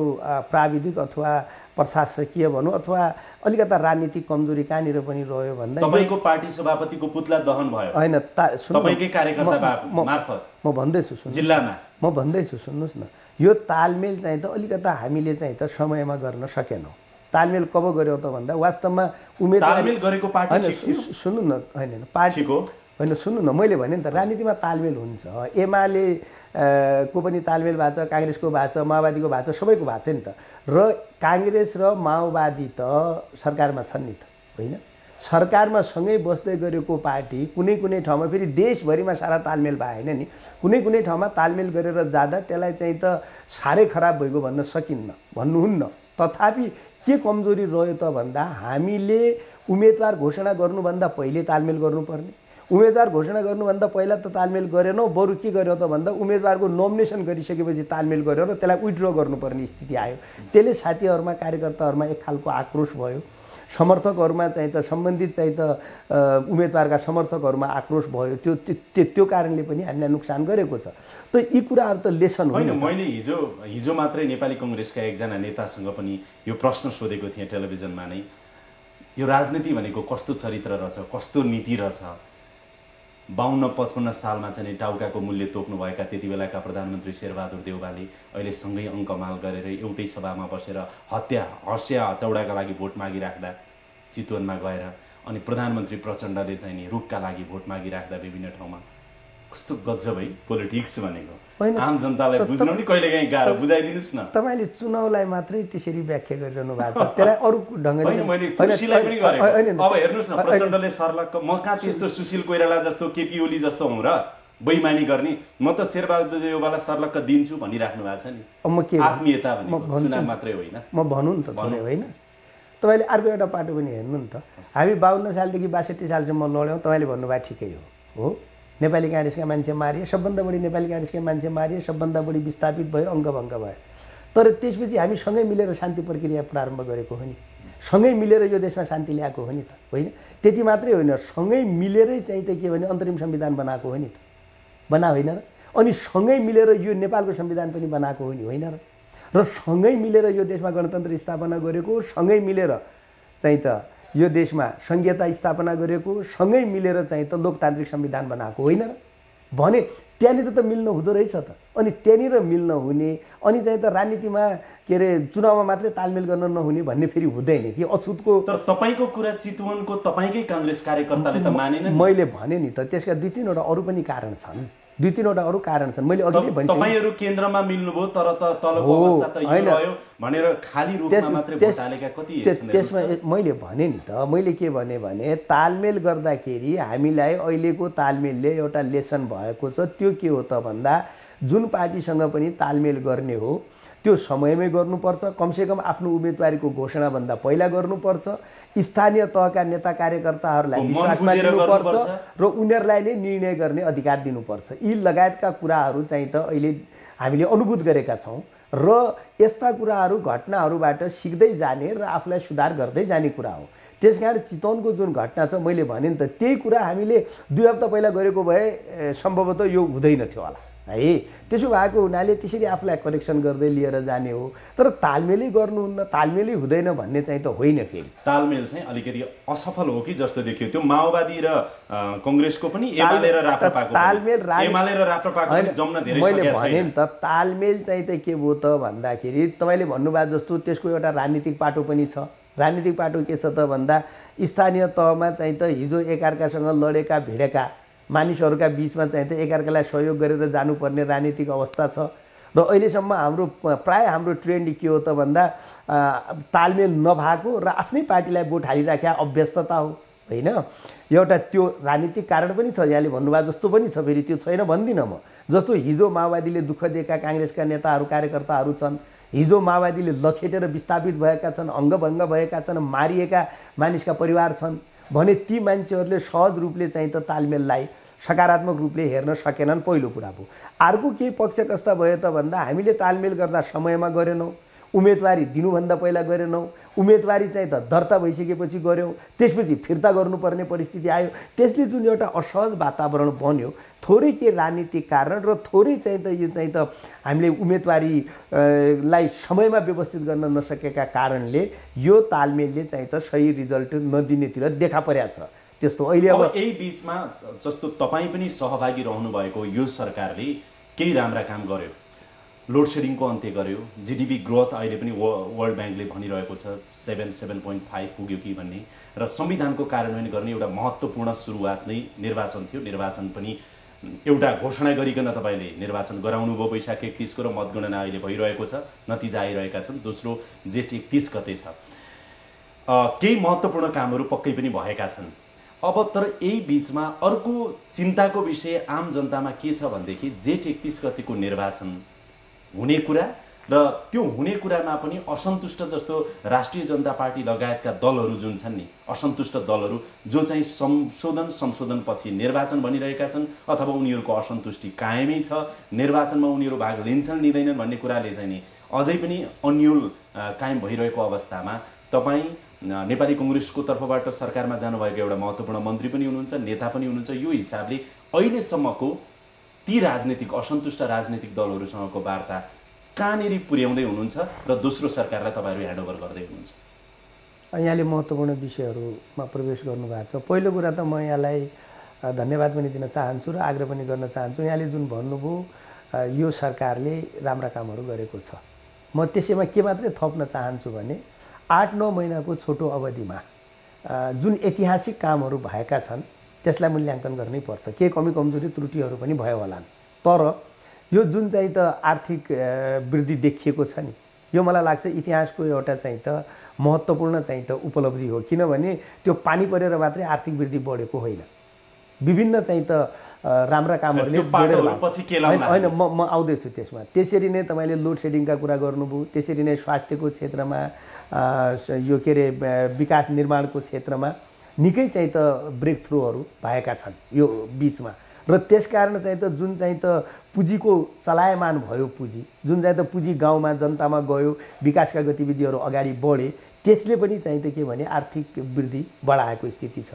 S2: प्राविधिक अथवा प्रशासकीय भनौँ अथवा अलिकता राजनीतिक कमजोरी कहाँनिर पनि रह्यो भन्दा
S1: तपाईको पार्टी सभापतिको पुतला दहन भयो
S2: हैन
S1: तपाईकै कार्यकर्ता मार्फत
S2: म भन्दैछु सुन्नु
S1: जिल्लामा
S2: म भन्दैछु सुन्नुस् न यो तालमेल चाहिँ त अलिकता हामीले चाहिँ त समयमा गर्न सकेनौं तालमेल कब गर्यो त भन्दा वास्तवमा उम्मेदवार
S1: तालमेल गरेको पार्टी
S2: सुन्नु न हैन पार्टीको होइन सुन्नु न मैले भने नि त राजनीतिमा तालमेल हुन्छ एमाले को पनि तालमेल भएको छ कांग्रेसको भएको छ माओवादीको भएको छ सबैको भएको छ नि त र कांग्रेस र माओवादी त सरकारमा छन् नि त होइन सरकारमा सँगै बस्दै गरेको पार्टी कुनै कुनै ठाउँमा फेरि देशभरिमा सारा तालमेल भएन नि कुनै कुनै ठाउँमा तालमेल गरेर जाँदा त्यसलाई चाहिँ त साह्रै खराब भएको भन्न सकिन्न भन्नुहुन्न तथापि के कमजोरी रह्यो त भन्दा हामीले उम्मेदवार घोषणा गर्नुभन्दा पहिले तालमेल गर्नुपर्ने उम्मेदवार घोषणा गर्नुभन्दा पहिला त तालमेल गरेनौ बरु के गर्यो त भन्दा उम्मेदवारको नोमिनेसन गरिसकेपछि तालमेल गर्यो र त्यसलाई विथड्र गर्नुपर्ने स्थिति आयो त्यसले साथीहरुमा कार्यकर्ताहरुमा एक खालको आक्रोश भयो समर्थकहरुमा चाहिँ त सम्बन्धित चाहिँ त उम्मेदवारका समर्थकहरुमा आक्रोश भयो त्यो कारणले पनि हामीलाई नोक्सान गरेको छ त यी कुराहरु त लेसन होइन
S1: मैले हिजो मात्रै नेपाली कांग्रेसका एकजना नेतासँग पनि यो प्रश्न सोधेको थिएँ टेलिभिजनमा नै यो राजनीति भनेको कस्तो चरित्र रहेछ कस्तो नीति रहेछ 52-55 सालमा चाहिँ टाउकाको मूल्य तोक्नु भएका त्यति बेलाका प्रधानमन्त्री शेरबहादुर देउबाले अहिले सँगै अङ्कमाल गरेर एउटै सभामा बसेर हस्या हतौडाका लागि भोट मागिराख्दा चितवनमा गएर अनि प्रधानमन्त्री प्रचण्डले चाहिँ नि रुखका लागि भोट मागिराख्दा विभिन्न ठाउँमा कस्तो गजब है पोलिटिक्स भनेको आम जनतालाई बुझ्न नि कहिलेकाहीँ गाह्रो बुझाइदिनुस् न
S2: तपाईले चुनावलाई मात्रै त्यसरी व्याख्या गरिरहनु भएको छ त्यसलाई अरु ढंगले
S1: हैन मैले खुसीलाई पनि गरेको अब हेर्नुस् न प्रचण्डले सरलक्क म कहाँ त्यस्तो सुशील कोइराला जस्तो केपी ओली जस्तो हुँ र बैमानी गर्ने म त शेरबहादुर देउबालाई सरलक्क दिन्छु भनिराख्नु भएको छ नि
S2: म के
S1: आत्मीयता भनेको चुनाव मात्रै होइन
S2: म भन्नु नि त थोरै होइन तपाईले अर्को एउटा पाटो पनि हेर्नु नि त हामी 52 सालदेखि 62 सालसम्म लड्यौं तपाईले भन्नुभयो ठिकै हो नेपाली कांग्रेसका मान्छे मारिए सबभन्दा बढी नेपाली कांग्रेसका मान्छे मारिए सबभन्दा बढी विस्थापित भयो अङ्गभङ्ग भयो तर त्यसपछि हामी सँगै मिलेर शान्ति प्रक्रिया प्रारम्भ गरेको हो नि सँगै मिलेर यो देशमा शान्ति ल्याएको हो नि त होइन त्यति मात्रै होइन सँगै मिलेरै चाहिँ त के भने अन्तरिम संविधान बनाएको हो नि त बना होइन र अनि सँगै मिलेर यो नेपालको संविधान पनि बनाएको हो नि होइन र सँगै मिलेर यो देशमा गणतन्त्र स्थापना गरेको सँगै मिलेर चाहिँ त यो देशमा संघीयता स्थापना गरेको सँगै मिलेर चाहिँ त लोकतान्त्रिक संविधान बनाएको होइन र भने त्यहाँनिर त मिल्न हुँदो रहेछ त। अनि त्यहाँनिर मिल्न हुने अनि चाहिँ त राजनीतिमा के अरे चुनावमा मात्रै तालमेल गर्न नहुने भन्ने फेरि हुँदैन कि अछुतको।
S1: तर तपाईँको कुरा चितवनको तपाईँकै काङ्ग्रेस कार्यकर्ताले त मानेन।
S2: मैले भने नि त त्यसका 2-3 वटा अरू पनि कारण छन्, 2-3 वटा अरू कारण छन्। मैले अघि नै भने
S1: तपाईहरु केन्द्रमा मिल्नुभयो तर तलको अवस्था त यो रह्यो भनेर खाली रूपमा मात्रै भोट हालेका कति छन्?
S2: त्यसमा मैले भने नि त, मैले के भने तालमेल गर्दाखेरि हामीलाई अहिलेको तालमेलले एउटा लेसन भएको छ। त्यो के हो त भन्दा जुन पार्टीसँग पनि तालमेल गर्ने हो त्यो समयमै गर्नुपर्छ, कमसेकम आफ्नो उम्मेदवारीको घोषणाभन्दा पहिला गर्नुपर्छ, स्थानीय तहका नेता कार्यकर्ताहरूलाई विश्वासमा लिनुपर्छ र उनीहरूलाई नै निर्णय गर्ने अधिकार दिनुपर्छ। यी लगायतका कुराहरू चाहिँ त अहिले हामीले अनुभूत गरेका छौँ र यस्ता कुराहरू घटनाहरूबाट सिक्दै जाने र आफूलाई सुधार गर्दै जाने कुरा हो। त्यसकारण चितवनको जुन घटना छ मैले भने नि त त्यही कुरा हामीले 2 हप्ता पहिला गरेको भए सम्भवतः यो हुँदैन थियो होला है। त्यसो भएको हुनाले त्यसरी आफूलाई करेक्सन गर्दै लिएर जाने हो। तर तालमेलै गर्नुहुन्न, तालमेलै हुँदैन भन्ने चाहिँ त होइन। फेरि
S1: तालमेल चाहिँ अलिकति असफल हो कि जस्तो देखियो। त्यो माओवादी र कांग्रेसको पनि एमाले र राप्रपाको
S2: तालमेल
S1: एमाले र राप्रपाको पनि जम्न धेरै सकेको छैन। मैले
S2: भने नि त तालमेल चाहिँ त के भयो त भन्दाखेरि तपाईले भन्नुभएको जस्तो त्यसको एउटा राजनीतिक पाटो पनि छ। राजनीतिक पाटो के छ त भन्दा स्थानीय तहमा चाहिँ त हिजो एकअर्कासँग लडेका भिडेका मानिसहरूका बीचमा चाहिँ त एकअर्कालाई सहयोग गरेर जानुपर्ने राजनीतिक अवस्था छ र अहिलेसम्म हाम्रो ट्रेन्ड के हो त भन्दा तालमेल नभएको र आफ्नै पार्टीलाई भोट हालिराखेका अभ्यस्तता हो हैन। एउटा त्यो राजनीतिक कारण पनि छ, यहाँले भन्नुभएको जस्तो पनि छ। फेरि त्यो छैन भन्दिनँ म। जस्तो हिजो माओवादीले दुःख दिएका काङ्ग्रेसका नेताहरू कार्यकर्ताहरू छन्, हिजो माओवादीले लखेटेर विस्थापित भएका छन्, अङ्गभङ्ग भएका छन्, मारिएका मानिसका परिवार छन् भने ती मान्छेहरूले सहज रूपले चाहिँ त तालमेललाई सकारात्मक रूपले हेर्न सकेनन्। पहिलो कुरा भयो। अर्को केही पक्ष कस्ता भयो त भन्दा हामीले तालमेल गर्दा समयमा गरेनौँ, उम्मेदवारी दिनुभन्दा पहिला गरेनौँ, उम्मेदवारी चाहिँ त दर्ता भइसकेपछि गऱ्यौँ, त्यसपछि फिर्ता गर्नुपर्ने परिस्थिति आयो। त्यसले जुन एउटा असहज वातावरण बन्यो, थोरै के राजनीतिक कारण र थोरै चाहिँ त यो चाहिँ त हामीले उम्मेदवारीलाई समयमा व्यवस्थित गर्न नसकेका कारणले यो तालमेलले चाहिँ त सही रिजल्ट नदिनेतिर देखा परेको छ। त्यस्तो अहिले
S1: अब यही बीचमा जस्तो तपाईँ पनि सहभागी रहनु भएको यो सरकारले केही राम्रा काम गर्यो, लोड सेडिङको अन्त्य गर्यो, जीडीपी ग्रोथ अहिले पनि वर्ल्ड ब्याङ्कले भनिरहेको छ 7.5 पुग्यो कि भन्ने, र संविधानको कार्यान्वयन गर्ने एउटा महत्त्वपूर्ण सुरुवात नै निर्वाचन थियो। निर्वाचन पनि एउटा घोषणा गरिकन तपाईँले निर्वाचन गराउनु भयो वैशाख 31 को र मतगणना अहिले भइरहेको छ, नतिजा आइरहेका छन्। दोस्रो जेठ 31 गते छ। केही महत्त्वपूर्ण कामहरू पक्कै पनि भएका छन्। अब तर यही बीचमा अर्को चिन्ताको विषय आम जनतामा के छ भनेदेखि जेठ 31 गतेको निर्वाचन हुने कुरा र त्यो हुने कुरामा पनि असन्तुष्ट जस्तो राष्ट्रिय जनता पार्टी लगायतका दलहरू जुन छन् नि, असन्तुष्ट दलहरू जो चाहिँ संशोधन पछि निर्वाचन भनिरहेका छन् अथवा उनीहरूको असन्तुष्टि कायमै छ, निर्वाचनमा उनीहरू भाग लिन्छन् लिँदैनन् भन्ने कुराले चाहिँ नि अझै पनि अन्यल कायम भइरहेको अवस्थामा तपाईँ नेपाली कांग्रेसको तर्फबाट सरकारमा जानुभएको एउटा महत्त्वपूर्ण मन्त्री पनि हुनुहुन्छ, नेता पनि हुनुहुन्छ। यो हिसाबले अहिलेसम्मको ती राजनीतिक असन्तुष्ट राजनीतिक दलहरूसँगको वार्ता कहाँनिर पुर्याउँदै हुनुहुन्छ र दोस्रो सरकारलाई तपाईँहरू ह्यान्डओभर गर्दै हुनुहुन्छ?
S2: यहाँले महत्त्वपूर्ण विषयहरूमा प्रवेश गर्नुभएको छ। पहिलो कुरा त म यहाँलाई धन्यवाद पनि दिन चाहन्छु र आग्रह पनि गर्न चाहन्छु। यहाँले जुन भन्नुभयो यो सरकारले राम्रा कामहरू गरेको छ। म त्यसैमा के मात्रै थप्न चाहन्छु भने 8-9 महिनाको छोटो अवधिमा जुन ऐतिहासिक कामहरू भएका छन् त्यसलाई मूल्याङ्कन गर्नै पर्छ। के कमी कमजोरी त्रुटिहरू पनि भयो होलान्, तर यो जुन चाहिँ त आर्थिक वृद्धि देखिएको छ नि, यो मलाई लाग्छ इतिहासको एउटा चाहिँ त महत्त्वपूर्ण चाहिँ त उपलब्धि हो। किनभने त्यो पानी परेर मात्रै आर्थिक वृद्धि बढेको होइन, विभिन्न चाहिँ त राम्रा कामहरूले होइन। म आउँदैछु त्यसमा। त्यसरी नै तपाईँले लोड सेडिङका कुरा गर्नुभयो, त्यसरी नै स्वास्थ्यको क्षेत्रमा यो के अरे विकास निर्माणको क्षेत्रमा निकै चाहिँ त ब्रेक थ्रुहरू भएका छन् यो बीचमा। र त्यसकारण चाहिँ त जुन चाहिँ त पुँजीको चलायमान भयो, पुँजी जुन चाहिँ त पुँजी गाउँमा जनतामा गयो, विकासका गतिविधिहरू अगाडि बढे, त्यसले पनि चाहिँ त के भने आर्थिक वृद्धि बढाएको स्थिति छ।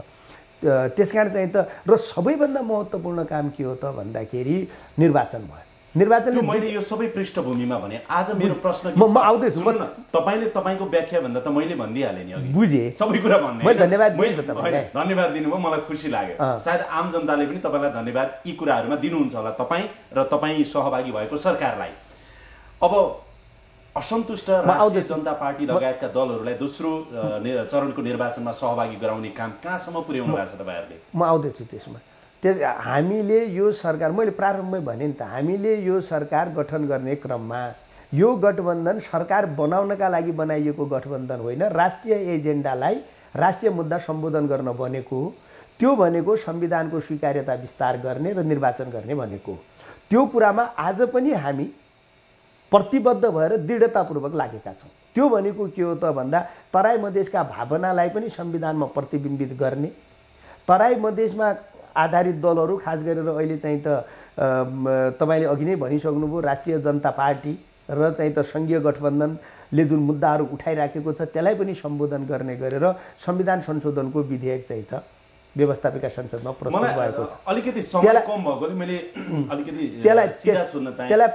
S2: त्यसकारण चाहिँ त र सबैभन्दा महत्त्वपूर्ण काम के हो त भन्दाखेरि निर्वाचन भयो। निर्वाचन
S1: मैले यो सबै पृष्ठभूमिमा भने आज मेरो प्रश्न
S2: म आउँदैछु
S1: सुन्नु न तपाईले तपाईको व्याख्या भन्दा त मैले भनिदिइहालेँ नि अघि
S2: बुझे
S1: सबै कुरा भन्दै
S2: मैले धन्यवाद दिएँ त तपाईलाई
S1: धन्यवाद दिनुभयो मलाई खुसी लाग्यो सायद आम जनताले पनि तपाईलाई धन्यवाद यी कुराहरुमा दिनुहुन्छ होला तपाई र तपाई सहभागी भएको सरकारलाई अब असन्तुष्ट राष्ट्रिय जनता पार्टी लगायतका दलहरूलाई दोस्रो चरणको निर्वाचनमा सहभागी गराउने काम कहाँसम्म पुर्याउनु भएको छ तपाईहरुले
S2: म आउँदैछु त्यसमा हामीले यो सरकार मैले प्रारम्भमै भने नि त हामीले यो सरकार गठन गर्ने क्रममा यो गठबन्धन सरकार बनाउनका लागि बनाइएको गठबन्धन होइन राष्ट्रिय एजेन्डालाई राष्ट्रिय मुद्दा सम्बोधन गर्न बनेको त्यो भनेको संविधानको स्वीकार्यता विस्तार गर्ने र निर्वाचन गर्ने भनेको त्यो कुरामा आज पनि हामी प्रतिबद्ध भएर दृढतापूर्वक लागेका छौँ त्यो भनेको के हो त भन्दा तराई मधेसका भावनालाई पनि संविधानमा प्रतिबिम्बित गर्ने तराई मधेसमा आधारित दलहरू खास गरेर अहिले चाहिँ त तपाईले अघि नै भनिसक्नुभयो राष्ट्रिय जनता पार्टी र चाहिँ त संघीय गठबन्धनले जुन मुद्दाहरू उठाइराखेको छ त्यसलाई पनि सम्बोधन गर्ने गरेर संविधान संशोधनको विधेयक चाहिँ त व्यवस्थापिका संसदमा प्रस्तुत भएको छ
S1: अलिकति समय कम भएकोले मैले अलिकति सिधा सोध्न चाहे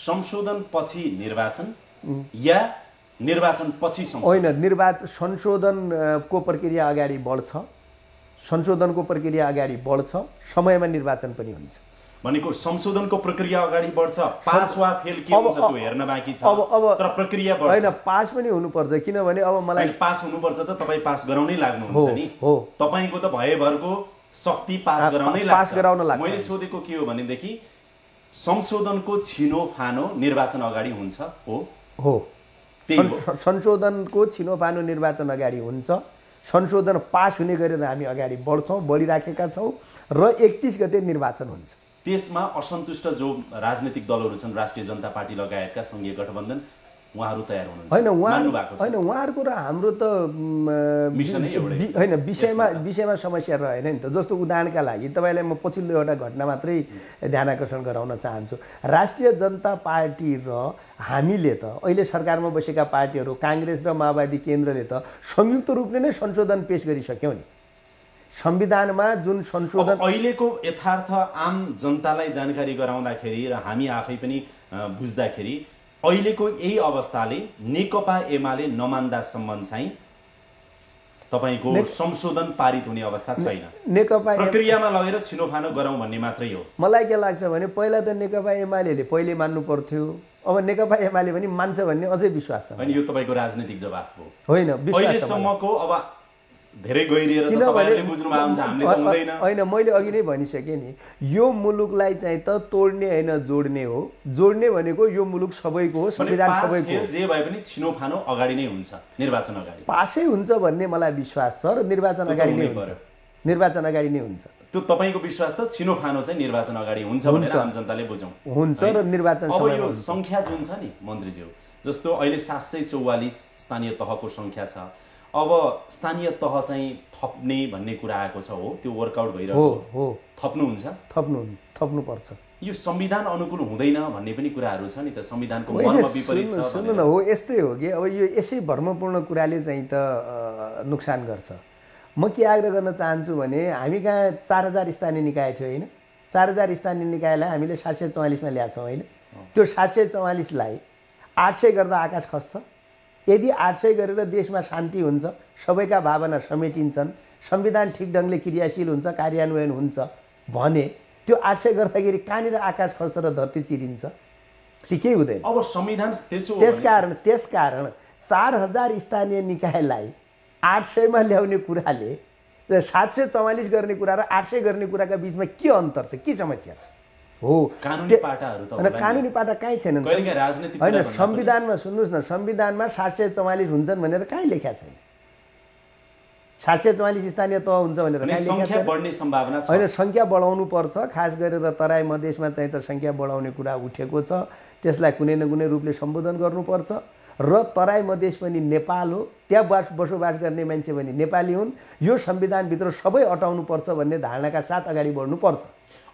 S1: संशोधन पछि निर्वाचन या निर्वाचन पछि संशोधन
S2: होइन निर्वाचन संशोधनको प्रक्रिया अगाडि बढ्छ संशोधनको प्रक्रिया अगाडि बढ्छ समयमा निर्वाचन पनि हुन्छ
S1: भनेको संशोधनको प्रक्रिया अगाडि बढ्छ पास वा फेल के हुन्छ त्यो हेर्न बाँकी छ तर प्रक्रिया बढ्छ
S2: हैन पास पनि हुनुपर्छ किनभने अब मलाई
S1: पास हुनुपर्छ त तपाई पास गराउनै लाग्नुहुन्छ नि तपाईको त भएभरको शक्ति पास गराउनै लाग्छ मैले सोधेको के हो भनेदेखि संशोधनको छिनोफानो निर्वाचन अगाडि हुन्छ हो
S2: संशोधनको छिनोफानो निर्वाचन अगाडि हुन्छ संशोधन पास हुने गरेर हामी अगाडि बढ्छौँ बढिराखेका छौँ र 31 गते निर्वाचन हुन्छ
S1: त्यसमा असन्तुष्ट जो राजनीतिक दलहरू छन् राष्ट्रिय जनता पार्टी लगायतका संघीय गठबन्धन उहाँहरू तयार हुनुहुन्छ
S2: हैन उहाँहरूको र हाम्रो त
S1: मिसनै एउटै
S2: हैन विषयमा समस्या रहेन नि त जस्तो उदाहरणका लागि तपाईलाई म पछिल्लो एउटा घटना मात्रै ध्यान आकर्षण गराउन चाहन्छु राष्ट्रिय जनता पार्टी र हामीले त अहिले सरकारमा बसेका पार्टीहरू कांग्रेस र माओवादी केन्द्रले त संयुक्त रूपले नै संशोधन पेश गरिसक्यौ नि संविधानमा जुन संशोधन
S1: अहिलेको यथार्थ आम जनतालाई जानकारी गराउँदाखेरि र हामी आफै पनि बुझ्दाखेरि अहिलेको यही अवस्थाले नेकपा एमाले नमान्दासम्म चाहिँ तपाईको संशोधन पारित हुने अवस्था छैन
S2: नेकपा
S1: प्रक्रियामा लगेर छिनोफानो गरौँ भन्ने मात्रै हो
S2: मलाई के लाग्छ भने पहिला त नेकपा एमालेले पहिले मान्नु पर्थ्यो अब नेकपा एमाले पनि मान्छ भन्ने अझै विश्वास छ
S1: अनि यो तपाईको राजनीतिक जवाफ हो
S2: होइन
S1: अहिलेसम्मको अब धेरै गहिरिएर त तपाईहरुले बुझ्नु भएको हुन्छ हामीले त हुँदैन
S2: हैन मैले अघि नै भनिसके नि यो मुलुकलाई चाहिँ त तोड्ने हैन जोड्ने हो जोड्ने भनेको यो मुलुक सबैको हो संविधान सबैको हो
S1: जे भए पनि छिनोफानो अगाडि नै हुन्छ निर्वाचन अगाडि
S2: पासै हुन्छ भन्ने मलाई विश्वास छ र निर्वाचन अगाडि नै हुन्छ निर्वाचन अगाडि नै हुन्छ
S1: त्यो तपाईको विश्वास छ छिनोफानो चाहिँ निर्वाचन अगाडि हुन्छ भनेर आम जनताले बुझौं
S2: हुन्छ र निर्वाचन
S1: अब यो संख्या जुन छ नि मन्त्रीज्यू जस्तो अहिले 744 स्थानीय तहको संख्या छ अब स्थानीय तह चाहिँ थप्ने भन्ने कुरा आएको छ हो त्यो वर्कआउट भइरहेको
S2: हो
S1: थप्नुहुन्छ
S2: थप्नु पर्छ
S1: यो संविधान अनुकूल हुँदैन भन्ने पनि कुराहरू छ नि त संविधानको मर्म विपरीत छ
S2: सुन्नु न हो यस्तै हो कि अब यो यसै भ्रमपूर्ण कुराले चाहिँ त नुक्सान गर्छ म के आग्रह गर्न चाहन्छु भने हामी कहाँ 4000 स्थानीय निकाय थियो हैन 4000 स्थानीय निकायलाई हामीले 744 मा ल्याछौं हैन त्यो 744 लाई 800 गर्दा आकाश खस्छ यदि 800 गरेर देशमा शान्ति हुन्छ सबैका भावना समेटिन्छन् संविधान ठीक ढंगले क्रियाशील हुन्छ कार्यान्वयन हुन्छ भने त्यो 800 गर्दाखेरि कहाँनिर आकाश खस्छ र धरती चिरिन्छ ठिकै हुँदैन
S1: अब संविधान
S2: त्यसकारण 4000 स्थानीय निकायलाई 800 मा ल्याउने कुराले 744 गर्ने कुरा र 800 गर्ने कुराका बीचमा के अन्तर छ के समस्या छ हो
S1: कानुनी पाटाहरू त
S2: हैन कानुनी पाटा कहीँ छैनन्
S1: कहिलेकाहीँ राजनीतिक
S2: हैन संविधानमा सुन्नुस् न संविधानमा 744 हुन्छन् भनेर कहीँ लेख्या छैन 744 स्थानीय तह हुन्छ भनेर कहीँ लेख्या छैन
S1: संख्या बढ्ने सम्भावना छ
S2: हैन संख्या बढाउनु पर्छ खास गरेर तराई मधेसमा चाहिँ त संख्या बढाउने कुरा उठेको छ त्यसलाई कुनै न कुनै रूपले सम्बोधन गर्नुपर्छ र तराई मधेस पनि नेपाल हो त्यहाँ बसोबास गर्ने मान्छे पनि नेपाली हुन् यो संविधानभित्र सबै अटाउनु पर्छ भन्ने धारणाका साथ अगाडि बढ्नु पर्छ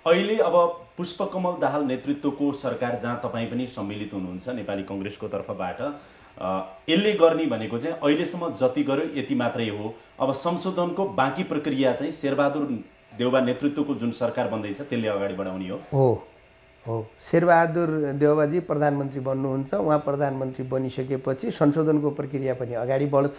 S1: अहिले अब पुष्पकमल दाहाल नेतृत्वको सरकार जहाँ तपाईँ पनि सम्मिलित हुनुहुन्छ नेपाली कांग्रेसको तर्फबाट यसले गर्ने भनेको चाहिँ अहिलेसम्म जति गर्यो यति मात्रै हो अब संशोधनको बाँकी प्रक्रिया चाहिँ शेरबहादुर देउबा नेतृत्वको जुन सरकार बन्दैछ त्यसले अगाडि बढाउने हो
S2: हो शेरबहादुर देउवाजी प्रधानमन्त्री बन्नुहुन्छ। उहाँ प्रधानमन्त्री बनिसकेपछि संशोधनको प्रक्रिया पनि अगाडि बढ्छ।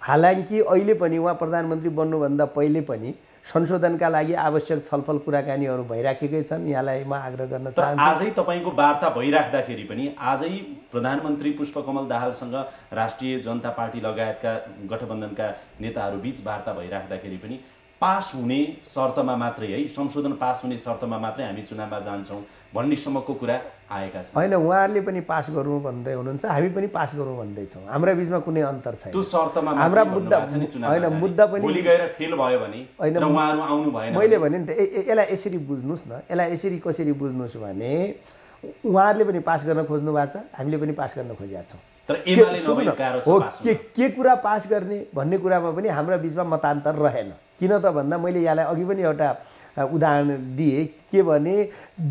S2: हालांकि अहिले पनि उहाँ प्रधानमन्त्री बन्नुभन्दा पहिले पनि संशोधनका लागि आवश्यक छलफल कुराकानीहरू भइराखेकै छन्। यहाँलाई म आग्रह गर्न चाहन्छु।
S1: आजै तपाईँको वार्ता भइराख्दाखेरि पनि आजै प्रधानमन्त्री पुष्पकमल दाहालसँग राष्ट्रिय जनता पार्टी लगायतका गठबन्धनका नेताहरू बीच वार्ता भइराख्दाखेरि पनि पास हुने शर्तमा मात्रै है, संशोधन पास हुने शर्तमा मात्रै हामी चुनावमा जान्छौँ भन्नेसम्मको कुरा आएका छन्।
S2: होइन, उहाँहरूले पनि पास गर्नु भन्दै हुनुहुन्छ, हामी पनि पास गरौँ भन्दैछौँ। हाम्रा बीचमा कुनै अन्तर छैन।
S1: त्यो शर्तमा
S2: हाम्रा मुद्दा
S1: होइन, मुद्दा पनि भोलि गएर फेल भयो भने होइन उहाँहरू आउनु भएन।
S2: मैले भने नि त यसलाई यसरी बुझ्नुहोस् न। यसलाई यसरी कसरी बुझ्नुहोस् भने उहाँहरूले पनि पास गर्न खोज्नु भएको छ, हामीले पनि पास गर्न खोजेका छौँ।
S1: तर एमाले नभई गाह्रो छ पास हुन।
S2: के कुरा पास गर्ने भन्ने कुरामा पनि हाम्रा बीचमा मतान्तर रहेन। किन त भन्दा मैले यहाँलाई अघि पनि एउटा उदाहरण दिएँ के भने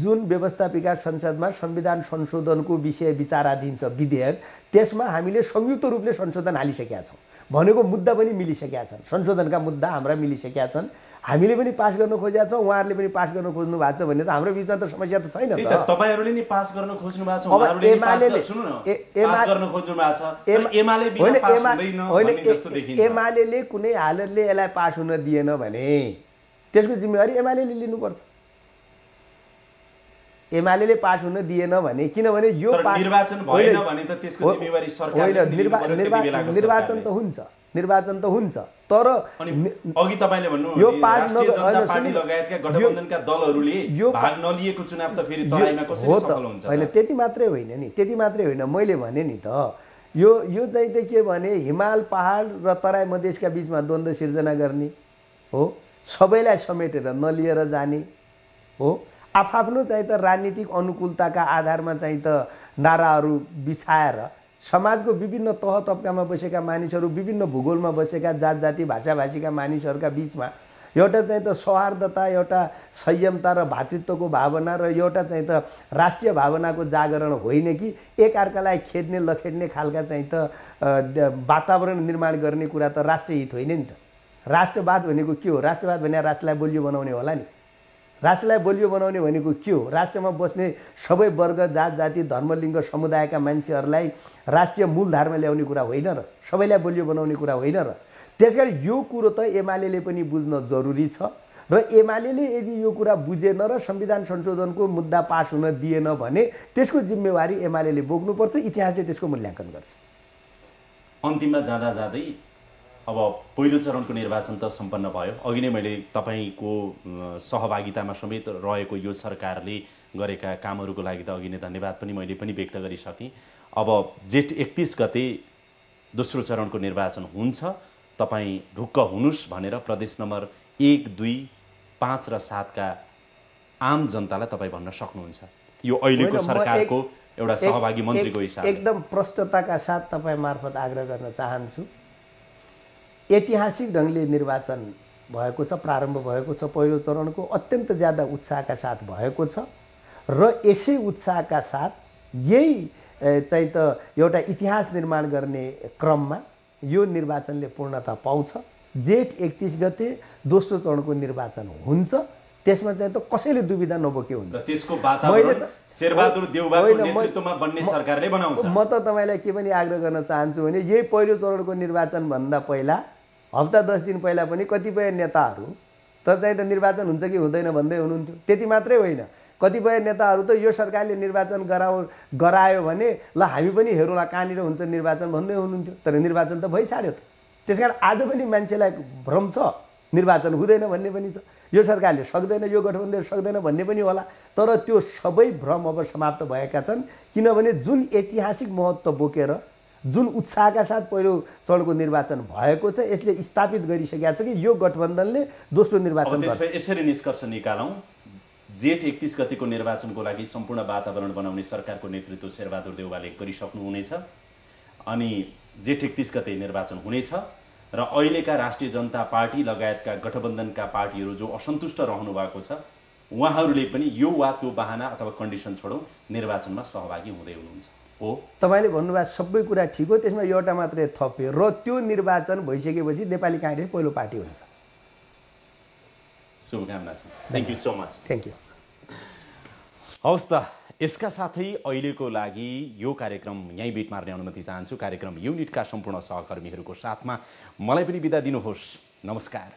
S2: जुन व्यवस्थापिका संसदमा संविधान संशोधनको विषय विचाराधीन छ विधेयक, त्यसमा हामीले संयुक्त रूपले संशोधन हालिसकेका छौँ। भनेको मुद्दा पनि मिलिसकेका छन्, संशोधनका मुद्दा हाम्रा मिलिसकेका छन्। हामीले पनि पास गर्न खोजेका छौँ, उहाँहरूले पनि पास गर्न खोज्नु भएको छ भने त हाम्रो बिचमा त समस्या त छैन त।
S1: तपाईहरुले नि पास गर्न खोज्नु भएको छ, उहाँहरूले नि पास गर्न सुन्नु न, पास गर्न खोज्नु भएको छ, तर एमाले बिना पास हुँदैन भन्ने जस्तो देखिन्छ।
S2: एमालेले कुनै हालतले यसलाई पास हुन दिएन भने त्यसको जिम्मेवारी एमालेले लिनुपर्छ। एमालेले पास हुन दिएन भने, किनभने यो
S1: निर्वाचन भएन भने त त्यसको जिम्मेवारी सरकारले लिनु पर्यो।
S2: निर्वाचन त हुन्छ, निर्वाचन त हुन्छ, तर
S1: अघि तपाईले भन्नु यो राष्ट्रिय जनता पार्टी लगायतका गठबन्धनका दलहरूले भाग नलिएको चुनाव त फेरि तराईमा कसरी सफल हुन्छ?
S2: हैन, त्यति मात्रै होइन नि, त्यति मात्रै होइन। मैले भने नि त यो चाहिँ त के भने हिमाल पहाड र तराई मधेसका बीचमा द्वन्द्व सिर्जना गर्ने हो, सबैलाई समेटेर नलिएर जाने हो, आफ्नो चाहिँ त राजनीतिक अनुकूलताका आधारमा चाहिँ त नाराहरू बिछाएर समाजको विभिन्न तह तबकामा बसेका मानिसहरू, विभिन्न भूगोलमा बसेका जात जाति भाषा भाषीका मानिसहरूका बीचमा एउटा चाहिँ त सौहार्दता, एउटा संयमता र भातृत्वको भावना र एउटा चाहिँ त राष्ट्रिय भावनाको जागरण होइन कि एकअर्कालाई खेद्ने लखेड्ने खालका चाहिँ त वातावरण निर्माण गर्ने कुरा त राष्ट्रिय हित होइन नि त। राष्ट्रवाद भनेको के हो? राष्ट्रवाद भने राष्ट्रलाई बलियो बनाउने होला नि। राष्ट्रलाई बलियो बनाउने भनेको के हो? राष्ट्रमा बस्ने सबै वर्ग जात जाति धर्मलिङ्ग समुदायका मान्छेहरूलाई राष्ट्रिय मूलधारमा ल्याउने कुरा होइन र, सबैलाई बलियो बनाउने कुरा होइन र। त्यसकारण यो कुरो त एमालेले पनि बुझ्न जरुरी छ र एमालेले यदि यो कुरा बुझेन र संविधान संशोधनको मुद्दा पास हुन दिएन भने त्यसको जिम्मेवारी एमालेले बोक्नुपर्छ। इतिहासले त्यसको मूल्याङ्कन गर्छ।
S1: अन्तिममा जाँदा जाँदै अब पहिलो चरणको निर्वाचन त सम्पन्न भयो। अघि नै मैले तपाईँको सहभागितामा समेत रहेको यो सरकारले गरेका कामहरूको लागि त अघि नै धन्यवाद पनि मैले पनि व्यक्त गरिसकेँ। अब जेठ 31 गते दोस्रो चरणको निर्वाचन हुन्छ, तपाईँ ढुक्क हुनुहोस् भनेर प्रदेश नम्बर 1, 2, 5 र 7 का आम जनतालाई तपाईँ भन्न सक्नुहुन्छ यो अहिलेको सरकारको एउटा सहभागी मन्त्रीको हिसाबले?
S2: एकदम प्रष्टताका साथ तपाईँ मार्फत आग्रह गर्न चाहन्छु। ऐतिहासिक ढङ्गले निर्वाचन भएको छ, प्रारम्भ भएको छ पहिलो चरणको, अत्यन्त ज्यादा उत्साहका साथ भएको छ र यसै उत्साहका साथ यही चाहिँ त एउटा इतिहास निर्माण गर्ने क्रममा यो निर्वाचनले पूर्णता पाउँछ। जेठ 31 गते दोस्रो चरणको निर्वाचन हुन्छ, त्यसमा चाहिँ त कसैले दुविधा नबोके हुन्छ।
S1: त्यसको वातावरण शेरबहादुर देउवाको नेतृत्वमा बन्ने सरकारले बनाउँछ।
S2: म त तपाईँलाई के पनि आग्रह गर्न चाहन्छु भने यही पहिलो चरणको निर्वाचन भन्दा पहिला हप्ता 10 दिन पहिला पनि कतिपय नेताहरू त चाहिँ त निर्वाचन हुन्छ कि हुँदैन भन्दै हुनुहुन्थ्यो। त्यति मात्रै होइन, कतिपय नेताहरू त यो सरकारले निर्वाचन गरायो भने ल हामी पनि हेरौँला कहाँनिर हुन्छ निर्वाचन भन्दै हुनुहुन्थ्यो। तर निर्वाचन त भइसक्यो त। त्यसकारण आज पनि मान्छेलाई भ्रम छ, निर्वाचन हुँदैन भन्ने पनि छ, यो सरकारले सक्दैन, यो गठबन्धनले सक्दैन भन्ने पनि होला। तर त्यो सबै भ्रम अब समाप्त भएका छन्, किनभने जुन ऐतिहासिक महत्त्व बोकेर जुन उत्साहका साथ पहिलो चरणको निर्वाचन भएको छ यसले स्थापित गरिसकेका छ कि यो गठबन्धनले दोस्रो निर्वाचन गर्छ।
S1: यसरी निष्कर्ष निकालौँ, जेठ 31 गतिको निर्वाचनको लागि सम्पूर्ण वातावरण बनाउने सरकारको नेतृत्व शेरबहादुर देउवाले गरिसक्नुहुनेछ अनि जेठ 31 गते निर्वाचन हुनेछ र अहिलेका राष्ट्रिय जनता पार्टी लगायतका गठबन्धनका पार्टीहरू जो असन्तुष्ट रहनु भएको छ उहाँहरूले पनि यो वा त्यो बहाना अथवा कन्डिसन छोडौँ निर्वाचनमा सहभागी हुँदै हुनुहुन्छ हो।
S2: तपाईँले भन्नुभएको सबै कुरा ठिक हो, त्यसमा एउटा मात्रै थप्यो र त्यो निर्वाचन भइसकेपछि नेपाली काङ्ग्रेस पहिलो पार्टी हुन्छ।
S1: शुभकामना छ। Thank you so much.
S2: Thank you.
S1: हवस् त, यसका साथै अहिलेको लागि यो कार्यक्रम यहीँ बिट मार्ने अनुमति चाहन्छु। कार्यक्रम युनिटका सम्पूर्ण सहकर्मीहरूको साथमा मलाई पनि बिदा दिनुहोस्। नमस्कार।